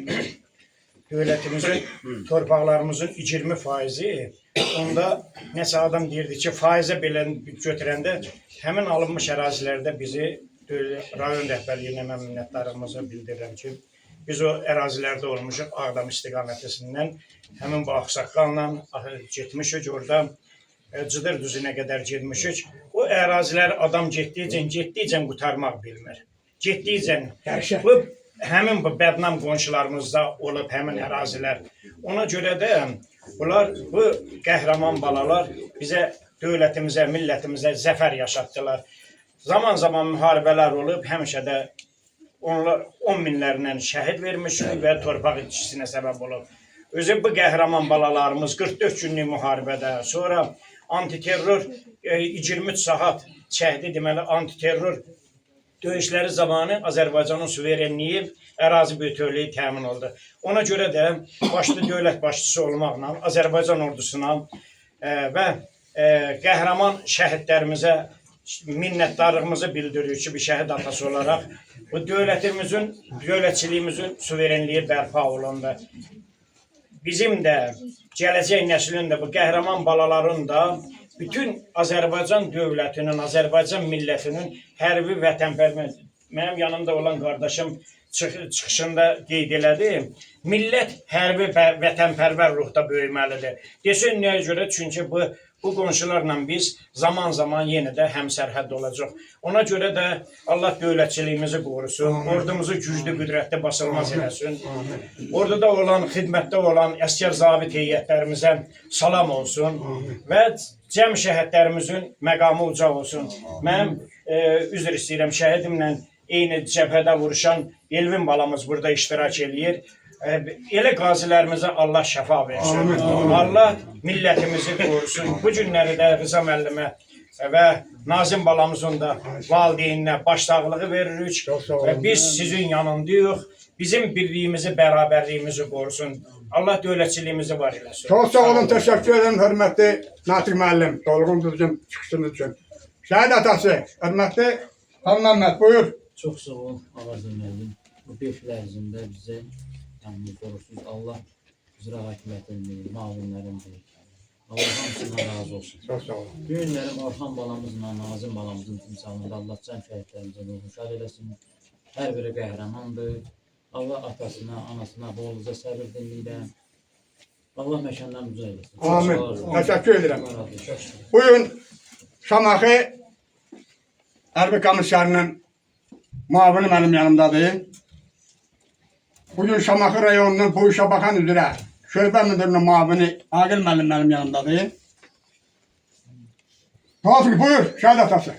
Speaker 1: dövlətimizin, torpaqlarımızın 20%, onda nəsə adam deyirdi ki, faizə belə götürəndə həmin alınmış ərazilərdə bizi rayon rəhbərliyinə mən minnətdarlığımızı bildirirəm ki, biz o ərazilərdə olmuşuq Ağdam istiqamətəsindən, həmin bu Ağsaqqalla getmişik orada, Cıdır düzünə qədər getmişik. O əraziləri adam getdikcə qutarmaq bilmir. Getdikcə həmin bu bədnam qonşularımızda olub həmin ərazilər. Ona görə də bunlar, bu qəhrəman balalar bizə, dövlətimizə, millətimizə zəfər yaşatdılar. Zaman-zaman müharibələr olub, həmişə də onlar 10 minlərlə şəhid vermişik və torpaq itkisinə səbəb olub. Özü bu qəhrəman balalarımız 44 günlük müharibədə, sonra antiterror 23 saat çəkdi, deməli antiterror döyüşləri zamanı Azərbaycanın suverenliyi, ərazi bütövlüyü təmin oldu. Ona görə də başlı dövlət başçısı olmaqla Azərbaycan ordusuna və qəhrəman şəhidlərimizə minnətdarlığımızı bildiririk ki, bir şəhid atası olaraq bu dövlətimizin, dövlətçiliyimizin suverenliyi bərpa olundu. Bizim də, gələcək nəslin də, bu qəhrəman balaların da bütün Azərbaycan dövlətinin, Azərbaycan millətinin hərbi vətənpərvər, mənim yanımda olan qardaşım çıxışında qeyd elədi, millət hərbi vətənpərvər ruhda böyüməlidir. Desin nəyə görə? Çünki bu qonşularla biz zaman-zaman yenə də həmsərhəd olacaq. Ona görə də Allah dövlətçiliyimizi qorusun, ordumuzu güclü, qüdrətli, basılmaz eləsin. Orada olan, xidmətdə olan əsgər zabit heyətlərimizə salam olsun və cəm şəhidlərimizin məqamı uca olsun. Mənim üzr istəyirəm, şəhidimlə eyni cəbhədə vuruşan Elvin balamız burada iştirak eləyir. Elə qazilərimizə Allah şəfa versin. Allah millətimizi qorusun. Bu günləri də Rıza müəllimə və Nazim balamızın da valideyninə başsağlığı veririk və biz sizin yanındayıq. Bizim birliyimizi, bərabərliyimizi qorusun. Allah dövlətçiliyimizi var eləsin.
Speaker 7: Çok sağ olun, teşekkür ederim hürmetli Natiq müəllim, dolğun düzgün çıxışınız üçün. Şəhid atası, hürmetli Xan Məmməd, buyur.
Speaker 10: Çox sağ ol, Ağazım müəllim. Bu 5 il ərzində bizə qorusuz. Allah icra hakimiyyətinin, müavinlərinin, Allah hamısından razı olsun.
Speaker 7: Çox sağ olun.
Speaker 10: Bu günlərim Orxan balamızla, Nazım balamızın timsalında Allah can şəhidlərimizə ruhunu şad eləsin. Hər biri qəhrəmandır. Allah atasına, anasına bolluca səbir diləyirəm. Allah məkandan uzaq eləsin.
Speaker 7: Amin.
Speaker 10: Sağ olun.
Speaker 7: Təşəkkür edirəm.
Speaker 10: Allah razı olsun.
Speaker 7: Bugün Şamaxı Hərbi Komissarının muavini mənim yanımdadır. Bugün Şamaxı rayonunun bu işe bakan üzrə şöbə müdürünün muavini Aqil müəllim mənim yanımdadır. Tavfik buyur, şəhid atası.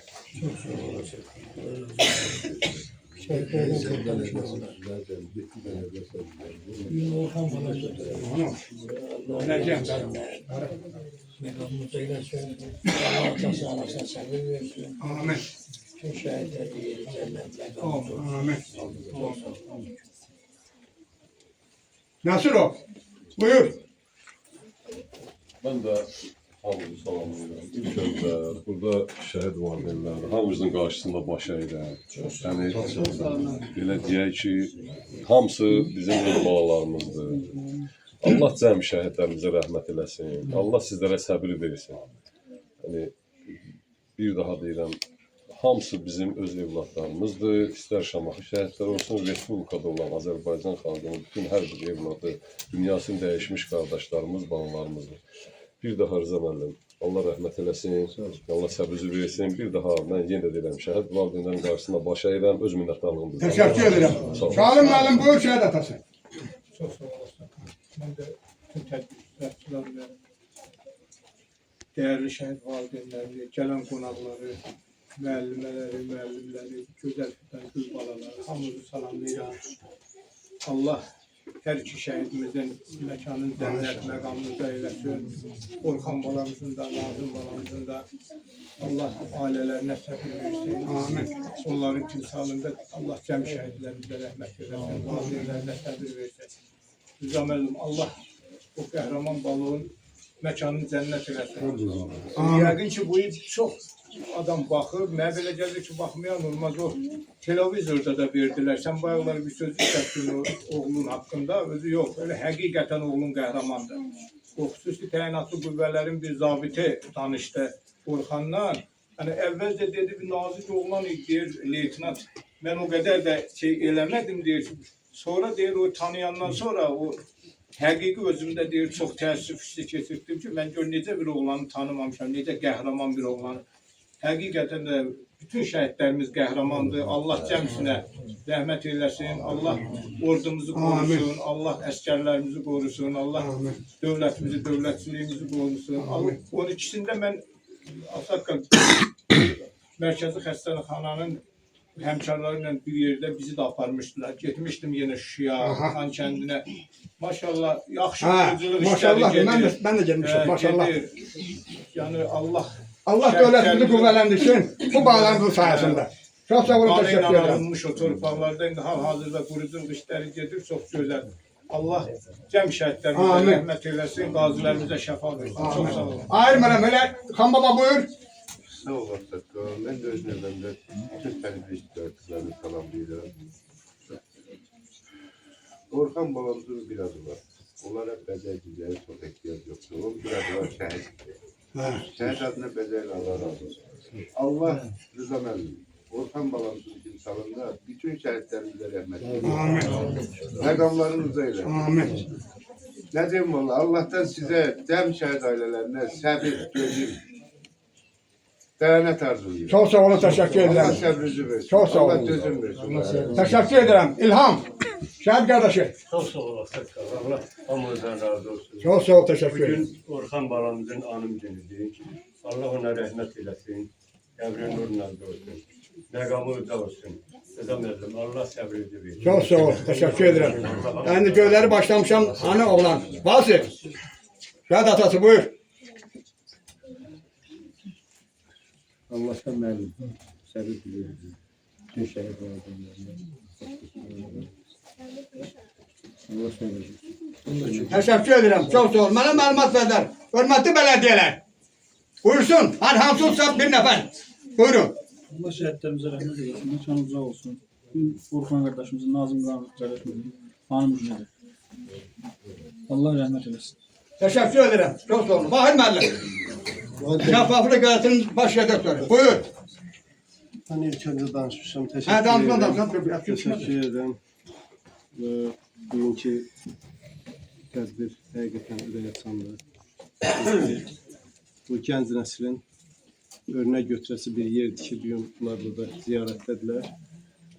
Speaker 7: Amin. Amin. Nasıl o? Buyur.
Speaker 11: Ben de hamınızı salamlayıram. İlk öncə burada şəhid valideynləri hamımızın qarşısında baş əyirəm. Yəni belə deyək ki, hamısı bizim öz balalarımızdır. Allah cəm şəhidlərimizə rəhmət eləsin. Allah sizlərə səbir versin. Yəni bir daha deyirəm, hamısı bizim öz evlatlarımızdır. İstər Şamaxı şəhidləri olsun, Respublikada olan Azərbaycan xalqının bütün hər bir evladı, dünyasını dəyişmiş qardaşlarımız, balalarımızdır. Bir daha Rıza müəllim, Allah rəhmət eləsin, Allah səbirinizi versin. Bir daha mən yenə də deyirəm, şəhid valideynlərin qarşısında baş əyirəm, öz minnətdarlığımı bildirirəm.
Speaker 7: Təşəkkür edirəm. Şalim müəllim buyur şəhid atası.
Speaker 2: Çok sağ olasın. Ben de tüm tədbirçilərlə, değerli şəhid valideynləri, gələn qonaqları, müəllimləri, gözəl fitan qız balaları, hamımızı salamlayıram. Allah hər iki şəhidimizin məkanın cənnət məqamımıza eyləsin. Orxan balamızın da, Nazım balamızın da Allah ailələrinə səbir versin. Amin. Onların timsalında Allah cəm şəhidlərimizə rəhmət eləsin. Valideynlərinə səbir versin. Rıza müəllim, Allah o qəhrəman balığın məkanını cənnət eləsin. Yəqin ki, bu il çox adam baxır, mənə belə gəlir ki, baxmayan olmaz, o televizorda da verdilər. Sən bayaqlar bir söz istətdin oğlun haqqında, özü yox, öyle həqiqətən oğlun qəhrəmandır. O xüsusi təyinatlı qüvvələrin bir zabiti danışdı Orxandan. Yəni, əvvəlcə dedi, bir nazik oğlan deyir, leytinat, mən o qədər də şey eləmədim deyir. Sonra deyir, o tanıyandan sonra o həqiqi özümdə deyir, çox təəssüf hissi keçirdim ki, mən gör necə bir oğlanı tanımamışam, necə qəhrəman bir oğlanı. Həqiqətən də bütün şəhidlərimiz qəhrəmandır. Allah cəmsinə rəhmət eyləsin. Allah ordumuzu qorusun. Allah əskərlərimizi qorusun. Allah dövlətimizi, dövlətçiliyimizi qorusun. Onun ikisində mən Asakka Mərkəzi Xəstəxananın həmkarları ilə bir yerdə bizi də aparmışdılar. Getmişdim yenə Şuşaya, Xan kəndinə. Maşallah, yaxşı qılıcılıq işləri gedir.
Speaker 7: Ben de gelmişim, maşallah.
Speaker 2: Yəni Allah
Speaker 7: Dövlətimizi qüvvələndirsin bu bağlarımızın sayəsində. Çox sağ olun,
Speaker 2: qanı ilə
Speaker 7: təşəkkür ederim.
Speaker 2: alınmış o torpaqlarda indi hal-hazırda quruculuq işləri gedir, çox gözəl. Allah cəm şəhidlərimizə
Speaker 7: Amin.
Speaker 2: rəhmət eyləsin, qazilərimizə şəfa versin. Çox sağ olun.
Speaker 7: Ayırmıram, öyle. Xan baba buyur.
Speaker 12: Sağ ol Asakka. Ben de öz növbəmdə bütün tədbirçilərimizi salamlayıram. Orxan balamızın bir adı var. Onlara bəzəkçilərə çox ehtiyac yoxdur. O bir adı var şəhid. Şəhid adına bəzəklə Allah razı olsun. Allah Rıza müəllim, Orxan balamızın timsalında bütün şəhidlərimizə rəhmət eyləsin.
Speaker 7: Amin.
Speaker 12: Məqamlarınızı eyləsin.
Speaker 7: Amin.
Speaker 12: Nə deyim valla, Allah'tan sizə, cəm şəhid ailələrine səbir, gözüm, dayanət arzulayıram.
Speaker 7: Çok sağ olun, teşekkür
Speaker 12: Allah
Speaker 7: ederim.
Speaker 12: səbrinizi versin.
Speaker 7: Çok sağ
Speaker 12: Allah
Speaker 7: olun.
Speaker 12: dözüm versin.
Speaker 7: Teşekkür ederim. İlham. Şəhid kardeşi.
Speaker 11: Çox sağ olasın. Allah hamınızdan razı olsun.
Speaker 7: Çok sağ ol, teşekkür ederim.
Speaker 11: Bugün Orxan balamızın anım günüdür. Allah ona rəhmət eləsin. Qəbrin nurla doysun. Məqamı uca olsun. Rıza müəllim, Allah səbrinizi versin.
Speaker 7: Çok sağ ol, teşekkür ederim. Yani göyleri başlamışam, hani oğlan. Vasif. Şəhid atası buyur.
Speaker 6: Allah sen müəllim. Səbir diliyorum. Bütün şəhid valideynlərinə. Allah sen versin.
Speaker 7: Teşekkür ederim. Çok sağ ol. Bana məlumat verdiler. Hürmetli belediyeler. Buyursun. Hadi hamsulsa bir nefer. Buyurun.
Speaker 13: Allah şəhidlərimizə rəhmət eləsin, mekanı uzaq olsun. Orxan qardaşımızın, Nazım qardaşımızın anı müjdedir. Allah rəhmət eləsin.
Speaker 7: Teşekkür ederim. Çok sağ olun. Vahid müəllim. Şeffaflık Gazetesi'nin baş redaktörü. Buyur.
Speaker 4: Ben ilk önce danışmışım.
Speaker 7: Ha,
Speaker 4: Teşekkür
Speaker 7: danışma,
Speaker 4: ederim.
Speaker 7: danışma.
Speaker 4: Teşekkür ederim. Bugünkü tədbir həqiqətən ürəkaçandır. Bu gənc nəslin örnək götürəsi bir yerdir ki, bugün bunlar burada ziyarətdədirlər.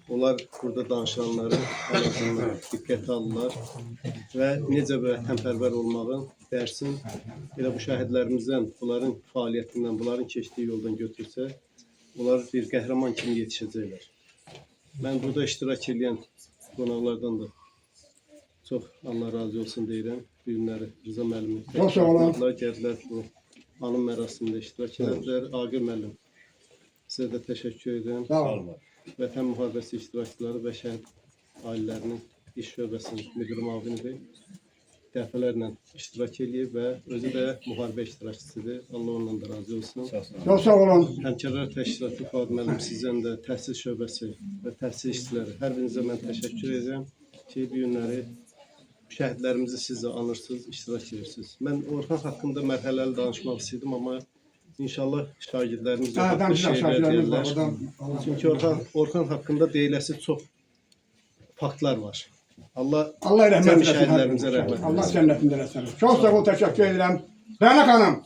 Speaker 4: Onlar burada danışanları ən azından diqqətə alırlar və necə vətənpərvər olmağın dərsin elə bu şəhidlərimizdən, bunların fəaliyyətindən, bunların keçdiyi yoldan götürsə, onlar bir qəhrəman kimi yetişəcəklər. Mən burada iştirak edən qonaqlardan da çox Allah razı olsun deyirəm. Bu günləri Rıza müəllimin gəldilər bu anım mərasimində iştirak etdilər. Aqil müəllim, sizə də təşəkkür edirəm.
Speaker 7: Sağ olun.
Speaker 4: Vətən müharibəsi iştirakçıları və şəhid ailələrinin iş şöbəsinin müdiri müavinidir. Dəfələrlə iştirak eləyib və özü də müharibə iştirakçısıdır. Allah ondan da razı olsun.
Speaker 7: Çox sağ olun.
Speaker 4: Həmkarlar təşkilatı Fuad müəllim, sizdən də təhsil şöbəsi və təhsil işçiləri hər birinizə mən təşəkkür edirəm ki, bu günləri şəhidlərimizi siz də anırsınız, iştirak edirsiniz. Mən Orxan haqqında mərhələli danışmaq istəyirdim, amma İnşallah şagirdlərimiz də haqqı şeylər deyirlər. Çünki Orxan haqqında deyiləsi çox faktlar var. Allah
Speaker 7: rəhmət
Speaker 4: şəhidlərimizə rəhmət
Speaker 7: eləsin. Allah cənnətində eləsin. Çox sağ ol, təşəkkür edirəm. Rəna xanım,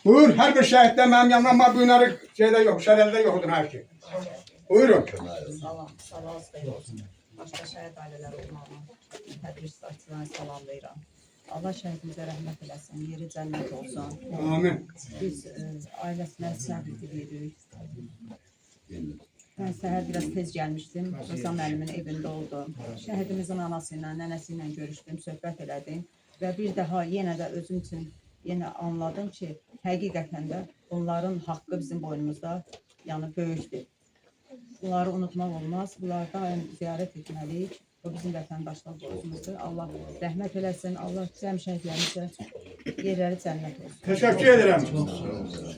Speaker 7: buyur, hər bir şəhiddə mənim yanıma bu günləri şeydə yox, şərəldə yoxdur hər şey. Buyurun.
Speaker 14: Salam, sabahınız xeyir olsun. Başqa şəhid ailələri olmağına, tədbir iştirakçılarına salamlayıram. Allah şəhidimizə rəhmət eləsin, yeri cənnət olsun.
Speaker 7: Amin.
Speaker 14: Biz ailəsinə səbir diliyirik. Mən səhər biraz tez gəlmişdim, Rıza müəllimin evində oldum. Şəhidimizin anası ilə, nənəsi ilə görüşdüm, söhbət elədim və bir daha yenə də özüm üçün yenə anladım ki, həqiqətən də bunların haqqı bizim boynumuzda, yəni böyükdür. Bunları unutmaq olmaz, bunlardan ziyarət etməliyik. O bizim vətəndaşlar borcumuzdur. Allah rəhmət eləsin, Allah cəm şəhidlərimizə yerləri cənnət olsun.
Speaker 7: Təşəkkür edirəm.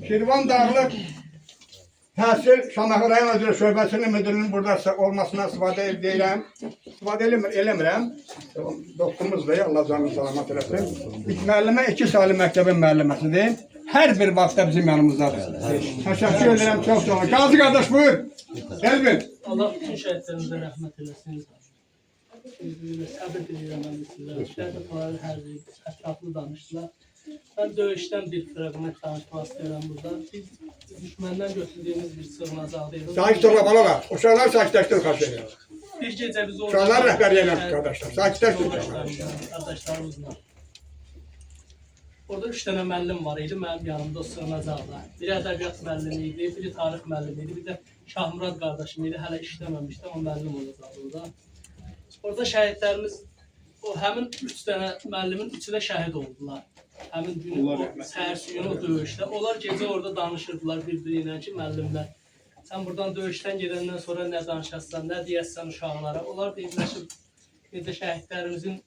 Speaker 7: Şirvan Dağlıq Təhsil Şamaxı rayon üzrə şöbəsinin müdürünün burada olmasına istifadə edirəm. İstifadə eləmirəm. Dostumuz da Allah canını salamat eləsin. Müəllimə 2 saylı məktəbin müəlliməsidir. Hər bir vaxtda bizim yanımızdadır. Təşəkkür edirəm, çox sağ olun. Qazi qardaş buyur. Elvin.
Speaker 15: Allah bütün şəhidlərimizə rəhmət eləsin. Səbir diləyirəm mən sizə. Şəhidlər hər bir ətraflı danışdılar. Ben döyüşten bir fragment danışmaq istəyirəm burada. Biz düşməndən götürdüyümüz bir sığınacaqdayıq.
Speaker 7: Sakitləşdir balalar. Uşaqlar sakitləşdir xahiş
Speaker 15: Bir gecə biz orada...
Speaker 7: Uşaqlar rəhbərliyə eləmiş qardaşlar. Sakitləşdir.
Speaker 15: Qardaşlarımızla. Orada 3 dənə müəllim var idi mənim yanımda o sığınacaqda. Biri ədəbiyyat müəllimi idi, biri tarix müəllimi idi, bir də Şahmurad qardaşım idi. Hələ işləməmişdi, amma müəllim olacaq orada. Orada şəhidlərimiz, o həmin 3 dənə müəllimin 3-ü də şəhid oldular. Həmin günü, o səhərsi günü o döyüşdə. Onlar gecə orada danışırdılar bir-biri ilə ki, müəllimlər. Sən buradan döyüşdən gedəndən sonra nə danışasan, nə deyəsən uşaqlara. Onlar deyirləşib, necə şəhidlərimizin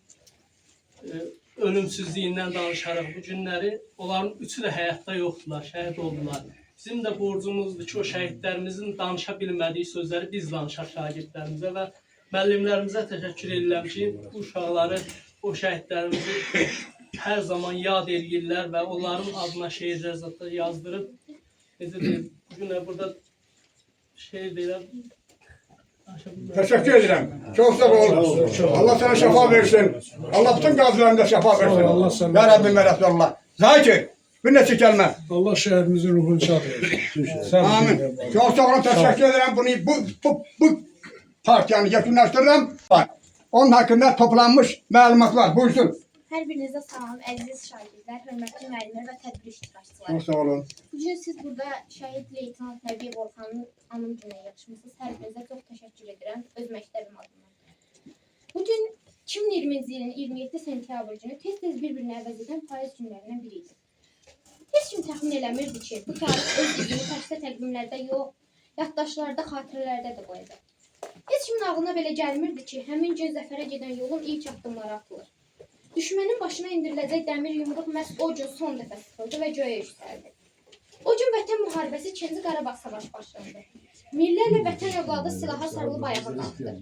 Speaker 15: ölümsüzlüyündən danışarıq bu günləri. Onların 3-ü də həyatda yoxdular, şəhid oldular. Bizim də borcumuzdur ki, o şəhidlərimizin danışa bilmədiyi sözləri biz danışaq şagirdlərimizə və müəllimlərimizə təşəkkür edirəm ki, bu uşaqları, o şəhidlərimizi hər zaman yad edirlər və onların adına şeirlər yazdırıb, necə deyim, bugün burada şeir deyirəm.
Speaker 7: Təşəkkür edirəm. Çox sağ ol. Allah sana şəfa versin. Allah bütün qazilərimizə şəfa versin. Ya Rabbim və Rəsulullah. Zakir, bir neçə kəlmə.
Speaker 2: Allah şəhidimizin ruhunu şad versin.
Speaker 7: Amin. Çox sağ olun, təşəkkür edirəm. Bu partiyanı yekunlaşdırıram. Onun haqqında toplanmış məlumatlar. Buyursun.
Speaker 16: Hər birinizə salam, əziz şagirdlər, hörmətli müəllimlər və tədbir iştirakçıları.
Speaker 7: Çox sağ olun.
Speaker 16: Bugün siz burada şəhid Leytenant Nəbiyev Orxanın anım günə yığışmısınız. Hər birinizə çox təşəkkür edirəm öz məktəbim adına. Bugün 2020-ci ilin 27 sentyabr günü tez-tez bir-birini əvəz edən payız günlərindən biri idi. Heç kim təxmin eləmirdi ki, bu tarix öz izini təkcə təqvimlərdə yox, yaddaşlarda, xatirələrdə də qoyacaq. Heç kimin ağlına belə gəlmirdi ki, həmin gün zəfərə gedən yolun ilk addımları atılır. Düşmənin başına indiriləcək dəmir yumruq məhz o gün son dəfə sıxıldı və göyə yüksəldi. O gün Vətən müharibəsi 2-ci Qarabağ savaşı başlandı. Minlərlə vətən övladı silaha sarılıb ayağa qalxdı.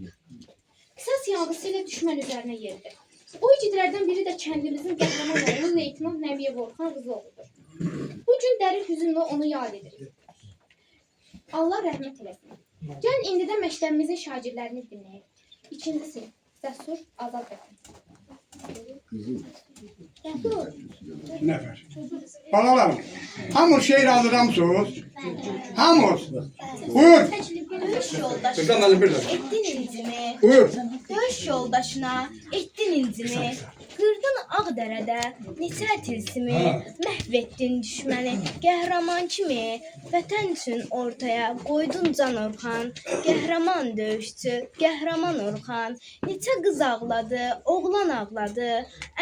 Speaker 16: Qisas yanğısı ilə düşmən üzərinə yeridi. O igidlərdən biri də kəndimizin qəhrəman oğlu Leytenant Nəbiyev Orxan Rızaoğludur. Bu gün dərin hüzünlə onu yad edirik. Allah rəhmət eləsin. Gəlin indi də məktəbimizin şagirdlərini dinləyək. 2-ci sinif Cəsur Azad Vətən.
Speaker 7: Nəfər. Balalarım, hamı şehir hazırlamısınız? Hamınız. Buyur.
Speaker 17: Döyüş yoldaşına
Speaker 7: Kızdan alın bir dakika.
Speaker 17: ettin incini.
Speaker 7: Buyur.
Speaker 17: Döyüş yoldaşına ettin incini. Qırdın Ağdərədə neçə tilsimi, məhv etdin düşməni, qəhrəman kimi, vətən üçün ortaya qoydun Can Orxan, qəhrəman döyüşçü, qəhrəman Orxan, neçə qız ağladı, oğlan ağladı,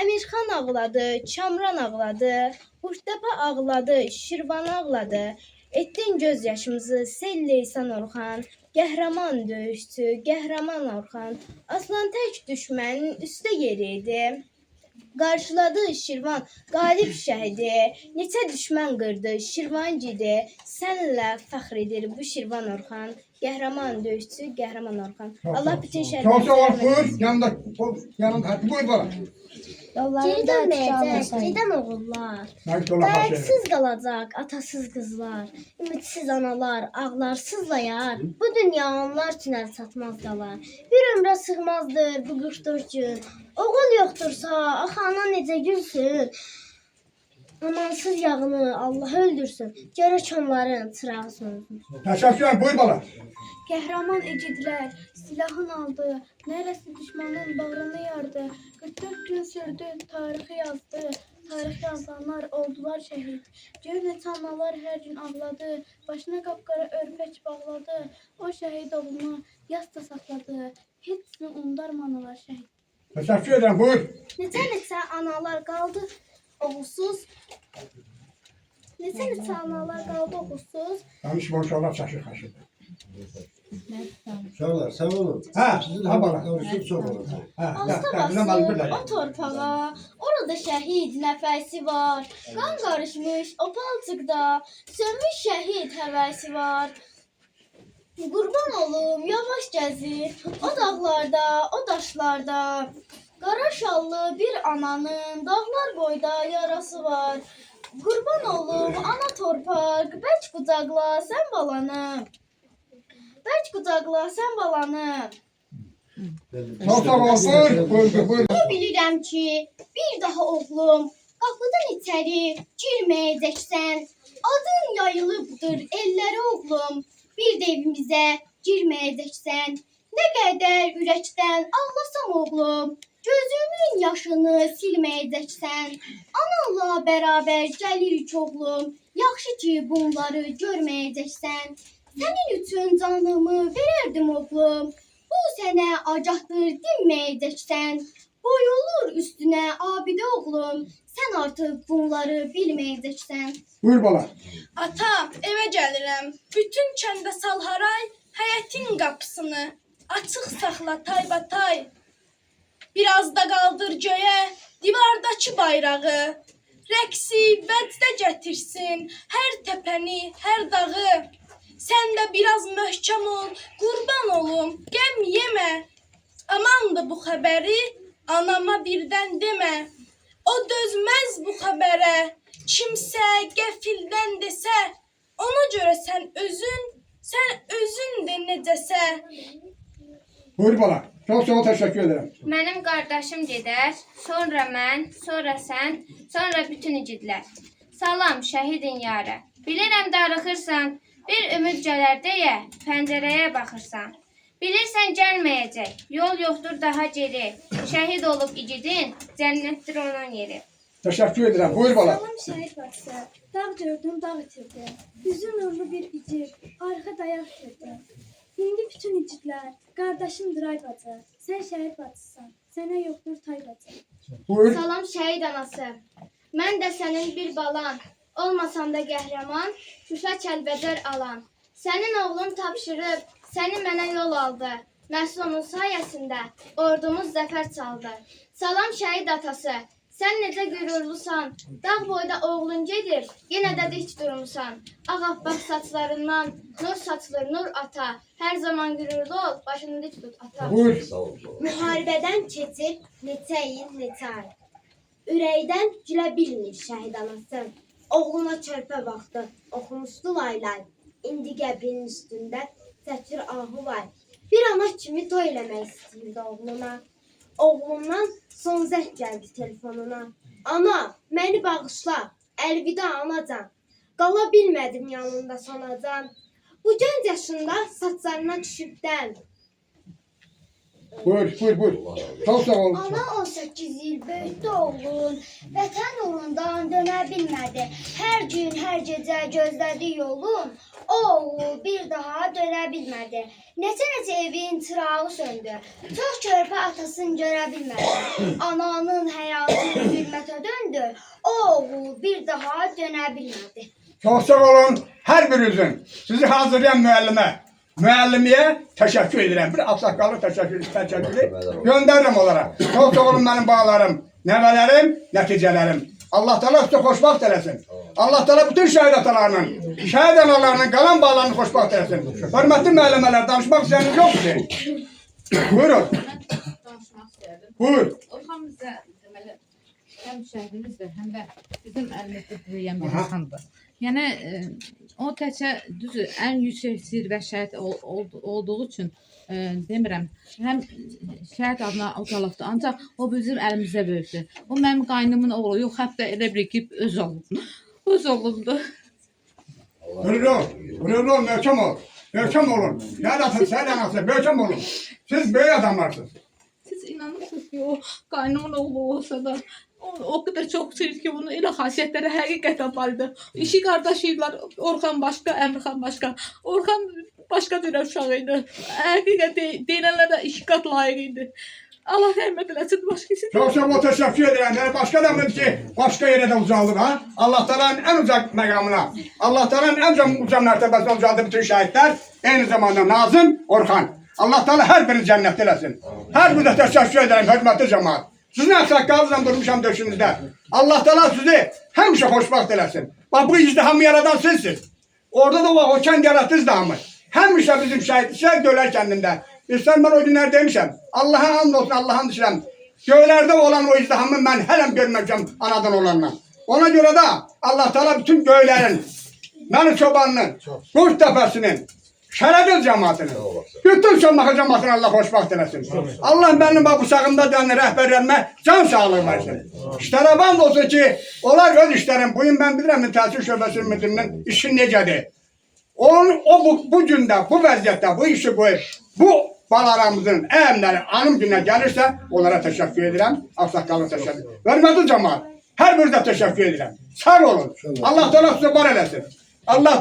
Speaker 17: Əmirxan ağladı, Kamran ağladı, Qurtəpə ağladı, Şirvan ağladı, etdin göz yaşımızı sel Leysan Orxan, qəhrəman döyüşçü, qəhrəman Orxan, Aslan tək düşmənin üstə yeriydi. Qarşıladı Şirvan qalib şəhidi, neçə düşmən qırdı Şirvan gidi, səninlə fəxr edir bu Şirvan Orxan, qəhrəman döyüşçü, qəhrəman Orxan. Allah bütün
Speaker 7: Çok sağ ol.
Speaker 17: şəhidlərimizi
Speaker 7: Buyur. Yanında. Buyur bala.
Speaker 17: Geri dönməyəcək, gedən oğullar,
Speaker 7: Nakit olan her şey.
Speaker 17: dayaqsız qalacaq atasız qızlar, ümidsiz analar, ağlarsızla yar, bu dünya onlar üçün əl çatmaz qalar. Bir ömrə sığmazdır bu 44 gün, oğul yoxdursa, axı ana necə gülsün. Amansız yağını Allah öldürsün, görək onların çırağı sönsün.
Speaker 7: Teşekkürler. Buyur bala.
Speaker 17: Qəhrəman igidlər silahın aldı, nərəsi düşmanın bağrını yardı. 44 gün sürdü, tarixi yazdı. Tarix yazanlar oldular şəhid. Gör neçə analar hər gün ağladı, başına qapqara örpək bağladı. O şəhid oğlunu yasda saxladı, hepsini undarmanalar şəhid.
Speaker 7: Teşekkür ederim. Buyur.
Speaker 17: Neçə analar qaldı oğulsuz. Neçə analar qaldı oğulsuz.
Speaker 7: Yanlış boş olan şaşır kaşır.
Speaker 3: Uşaqlar, sağ olun.
Speaker 7: Ha,
Speaker 3: Sizin
Speaker 7: ha bala.
Speaker 3: görüşünüz çok olacaq.
Speaker 17: Asta
Speaker 7: Bizden alın bir
Speaker 17: basın
Speaker 7: dakika.
Speaker 17: o torpağa, orada şəhid nəfəsi var. Qan qarışmış o palçıqda, sönmüş şəhid həvəsi var. Qurban olum, yavaş gəzir, o dağlarda, o daşlarda. Qara şallı bir ananın dağlar boyda yarası var. Qurban olum, ana torpaq, bərk qucaqla sən balanı. Bərk qucaqla sən balanı.
Speaker 7: Çok sağ ol. Buyur.
Speaker 17: O bilirəm ki, bir daha oğlum, qapıdan içəri girməyəcəksən. Adın yayılıbdır ellərə oğlum, bir də evimizə girməyəcəksən. Nə qədər ürəkdən ağlasam oğlum, gözümün yaşını silməyəcəksən. Ananla bərabər gəlirik oğlum, yaxşı ki bunları görməyəcəksən. Sənin üçün canımı verərdim oğlum, bu sənə acaqdır dinməyəcəksən. Boyulur üstünə abidə oğlum, sən artıq bunları bilməyəcəksən.
Speaker 7: Buyur bala.
Speaker 17: Atam, evə gəlirəm. Bütün kəndə sal haray, həyətin qapısını açıq saxla taybatay. Biraz da qaldır göyə divardakı bayrağı. Rəqsi vəcdə gətirsin hər təpəni, hər dağı. Sən də biraz möhkəm ol, qurban olum, qəm yemə. Amandır bu xəbəri anama birdən demə. O dözməz bu xəbərə, kimsə qəfildən desə. Ona görə sən özün də necəsə.
Speaker 7: Buyur bala. Çok sağ ol. Teşekkür ederim.
Speaker 16: Mənim qardaşım gedər, sonra mən, sonra sən, sonra bütün igidlər. Salam şəhidin yarə. Bilirəm darıxırsan, bir ümid gələr deyə pəncərəyə baxırsan. Bilirsən gəlməyəcək, yol yoxdur daha geri. Şəhid olub igidin, cənnətdir onun yeri.
Speaker 7: Teşekkür ederim. Buyur bala.
Speaker 17: Salam şəhid bacısı, dağ gördüm, dağ itirdim. Yüzü nurlu bir igid, arxa dayaq sürdü. İndi bütün igidlər, qardaşımdır ay bacı. Sən şəhid bacısan, sənə yoxdur tay bacı.
Speaker 7: Buyur.
Speaker 17: Salam şəhid anası, mən də sənin bir balan. Olmasan da qəhrəman, Şuşa Kəlbəcər alan. Sənin oğlun tapşırıb, səni mənə yol aldı. Məhz onun sayəsində ordumuz zəfər çaldı. Salam şəhid atası, sən necə qürurlusan. Dağ boyda oğlun gedir, yenə də dik durmusan. Ağappaq saçlarından nur saçılır nur ata. Hər zaman qürurlu ol, başını dik tut ata.
Speaker 7: Buyur.
Speaker 17: Müharibədən keçib neçə il, neçə ay. Ürəkdən gülə bilmir şəhid anası. Oğluna körpə vaxtı oxumuşdu laylay. İndi qəbrinin üstündə çəkir ahu vay. Bir ana kimi toy eləmək istəyirdi oğluna. oğlumdan son zəng gəldi telefonuna. Ana, məni bağışla, əlvida anacan. Qala bilmədim yanında sanacan. Bu gənc yaşında saçlarına düşübdən.
Speaker 7: Buyur. Çok sağ ol.
Speaker 17: Ana 18 il böyütdü oğlun, vətən uğrundan dönə bilmədi. Hər gün, hər gecə gözlədi yolun, o oğul bir daha dönə bilmədi. Neçə evin çırağı söndü, çox körpə atasını görə bilmədi. Ananın həyatı zülmətə döndü, o oğul bir daha dönə bilmədi.
Speaker 7: Çok sağ olun her birinizin. Sizi hazırlayan müellimiye teşekkür ederim. Bir aksakallı teşekkür gönderirim olarak. Çok sağ olun benim bağlarım, nevelerim, neticelerim. Allah Teala size hoşbaht eylesin. Allah Teala bütün şehit atalarının, şehit analarının kalan bağlarını hoşbaht eylesin. Hürmetli müellimeler, danışmak isteyeniniz yok mu? Buyurun. Buyur.
Speaker 18: Orxan bizə deməli həm şəhidimizdir, həm də bizim əlimizdə böyüyən bir insandır. Yəni o təkcə düzü ən yüksək zirvə şəhid olduğu üçün demirəm, həm şəhid adına ucalıbdır, ancaq o bizim əlimizdə böyükdür. O mənim qaynımın oğlu yox, hətta elə bir ki öz oğlumdur. Öz oğlumdur.
Speaker 7: Buyurun, möhkem olun. Yarasın, sen anasın, möhkem olun. Siz büyük adamlarsınız.
Speaker 18: Siz inanırsınız ki o qaynımın oğlu olsa da o kadar çok sevir ki bunu elə xasiyyətləri həqiqətən var idi. İşi qardaşıydılar, Orxan başqa, Əmirxan başqa. Orxan başqa bir uşaq idi. Həqiqət deyilənlər də iki qat layiq idi. Allah rəhmət eləsin, başqası.
Speaker 7: Çok teşekkür ederim. Yani başka da mı ki başka yere de uzaldı ha? Allah Teala'nın en uzak mekamına, Allah Teala'nın en uzak mertebesine uzaldı bütün şahitler. Aynı zamanda Nazım, Orxan. Allah Teala her birini cennet eylesin. Her birine teşekkür ederim hürmetli cemaat. Sizin aksakalınızla durmuşam döşünüzde. Allah Teala sizi hemşe hoşbaht eylesin. Bak bu izdihamı yaratan sizsiniz. Orada da o kendi yarattı izdihamı. Hemşe bizim şehit göler kendinde. İşte ben o günler demişim. Allah'a hamdolsun, Allah'ın dışında. Göğlerde olan o izdihamı ben helen görmeyeceğim anadan olanla. Ona göre de Allah Teala bütün göğlerin, benim çobanının, Kuş Tepesi'nin, Şerefil cemaatinin, bütün Şamlıkı cemaatini Allah hoşbaht eylesin. Allah benim bu sağımda dönen rehberlerime can sağlığı versin. İşlere band olsun ki, onlar öz işlerim. Bugün ben bilirim Təhsil Şöbəsinin müdürünün işi necədir. Bu günde, bu vəziyyətdə, bu işi qoyub, bu balalarımızın əyimləri anım günə gəlirsə, onlara teşekkür ederim. Aksakallı teşekkür ederim. Hürmetli cemaat, her birine teşekkür ederim. Sağ olun. Allah Teala size var eylesin. Allah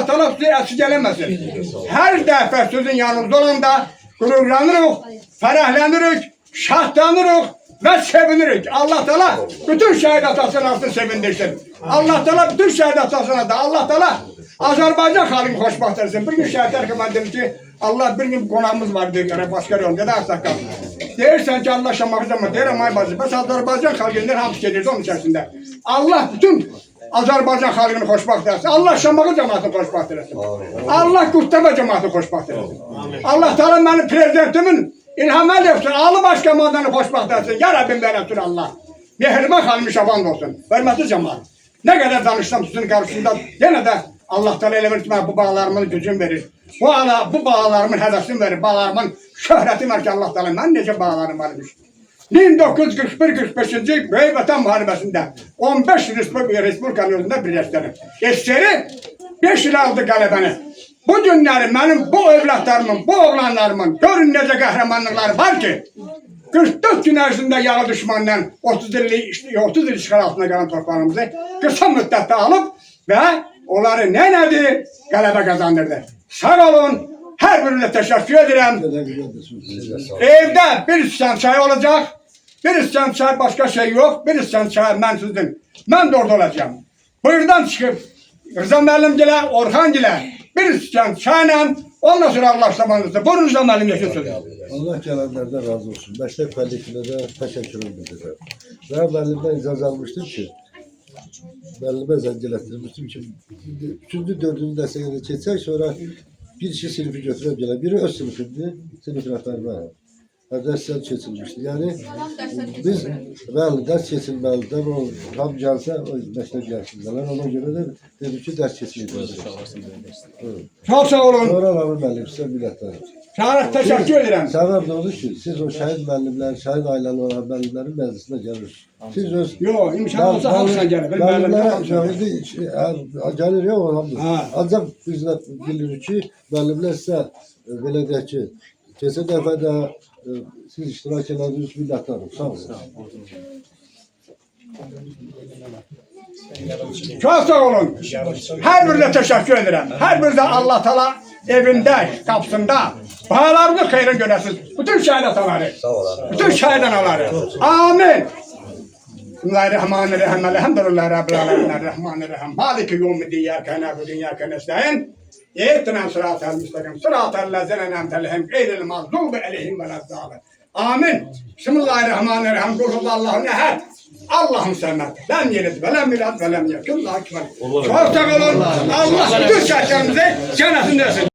Speaker 7: Teala sizi eksik eləməsin. Her dəfə sizin yanınızda olanda gururlanırıq, fərəhləniririk, şahlanırıq ve sevinirik. Allah Teala bütün şehit atasını sevindirsin. Allah Teala bütün şehit atasına da Allah Teala Azerbaycan halini hoşbaht etsin. Bir gün şehitler ki ben dedim ki Allah bir gün konağımız var diyor başka yol. Dedi Aksakal. Deyirsən ki Allah şamakı zaman deyirəm ay bacı. Bəs Azerbaycan halkından hamısı gedirdi onun içerisinde. Allah bütün Azerbaycan halkını hoşbaht etsin. Allah şamakı cemaatini hoşbaht etsin. Allah Kurttepe cemaatini hoşbaht etsin. Allah Teala benim prezidentimin İlham Əliyevsin, Ali Başkomandanı hoşbaht etsin. Ya Rabbim beləsin Allah. Mehriban kalmış avan olsun. Hürmetli cemaat. Ne kadar danışsam sizin karşısında yine de Allah Teala elə verir ki bu bağlarımın gücün verir. Bu bağlarımın hədəsini verir. Bağlarımın şöhrəti var ki Allah Teala. Ben necə bağlarım varmış. 1941-45-ci Böyük Vətən Müharibəsində 15 Respublikanın özündə birləşdirir. SSR 5 il aldı qələbəni. Bu günləri mənim bu övladlarımın, bu oğlanlarımın görün necə qəhrəmanlıqları var ki 44 gün ərzində yağı düşmandan 30 il işğal altına qalan torpağımızı qısa müddətdə alıb və onları nədir? Qələbə qazandırdı. Sağ olun, her birine teşekkür ederim. Evde bir iskan çay olacak, bir iskan çay başka şey yok, bir iskan çay ben sizin. Ben de orada olacağım. Buradan çıkıp Rıza Müəllimgile, Orxangile bir iskan çayla ondan sonra Allah'lamanızda. Buyurun Rıza Müəllim yaşasın.
Speaker 3: Allah gelenlerden razı olsun. Meslek Birliği'ne de teşekkürümü bildirim. Ben müəllimden icazə almıştım ki, müəllime zəncirləşdirmişdim ki, 3-cü, 4-cü dəstəyə keçək sonra bir işi sınıfı götürüp gelen. Biri öz sınıfıydı, sınıf rəhbəri. dersler keçilmişdi. Yani biz bəli ders keçilməlidir. O tam gəlsə o məktəb gəlsinlər. Ona görə də dedim ki ders keçilməlidir.
Speaker 7: Çok sağ olun.
Speaker 3: Sonra Rami müəllim sizə minnətdaram.
Speaker 7: Sana teşekkür ederim.
Speaker 3: Səbəb də odur ki, siz o şəhid müəllimlər, şəhid ailəli olan müəllimlərin məclisinə gəlirsiniz. Siz öz
Speaker 7: Yok imkan olsa hamısına gelir. Ben
Speaker 3: müəllimlərə gəlir ya o hamısı. Ancaq biz də bilirik ki, müəllimlər sizə belə deyək ki, keçən dəfə də siz iştirak elədiniz, minnətdarım. Sağ olun.
Speaker 7: Çok sağ olun. Her birine teşekkür ederim. Her birine Allah Teala evinde, kapısında bağlarını hayırlı göresin. Bütün şehit ataları. Bütün şehit anaları. Amin. Bismillahirrahmanirrahim. Elhamdülillahi Rabbil alemin. Errahmanirrahim. Maliki yevmiddin. İyyâke na'budu ve iyyâke nestaîn. İhdina sıratal müstakim. Sıratal lezîne en'amte aleyhim gayril mağdûbi aleyhim veleddâllîn. Amin. Bismillahirrahmanirrahim. Kul huvallahu ehad. Allah'ın semet. Lem yelid ve lem yulad ve lem yekun lahu kufuven. Çok sağ olun. Allah bütün şehitlerimizi cennetindesin.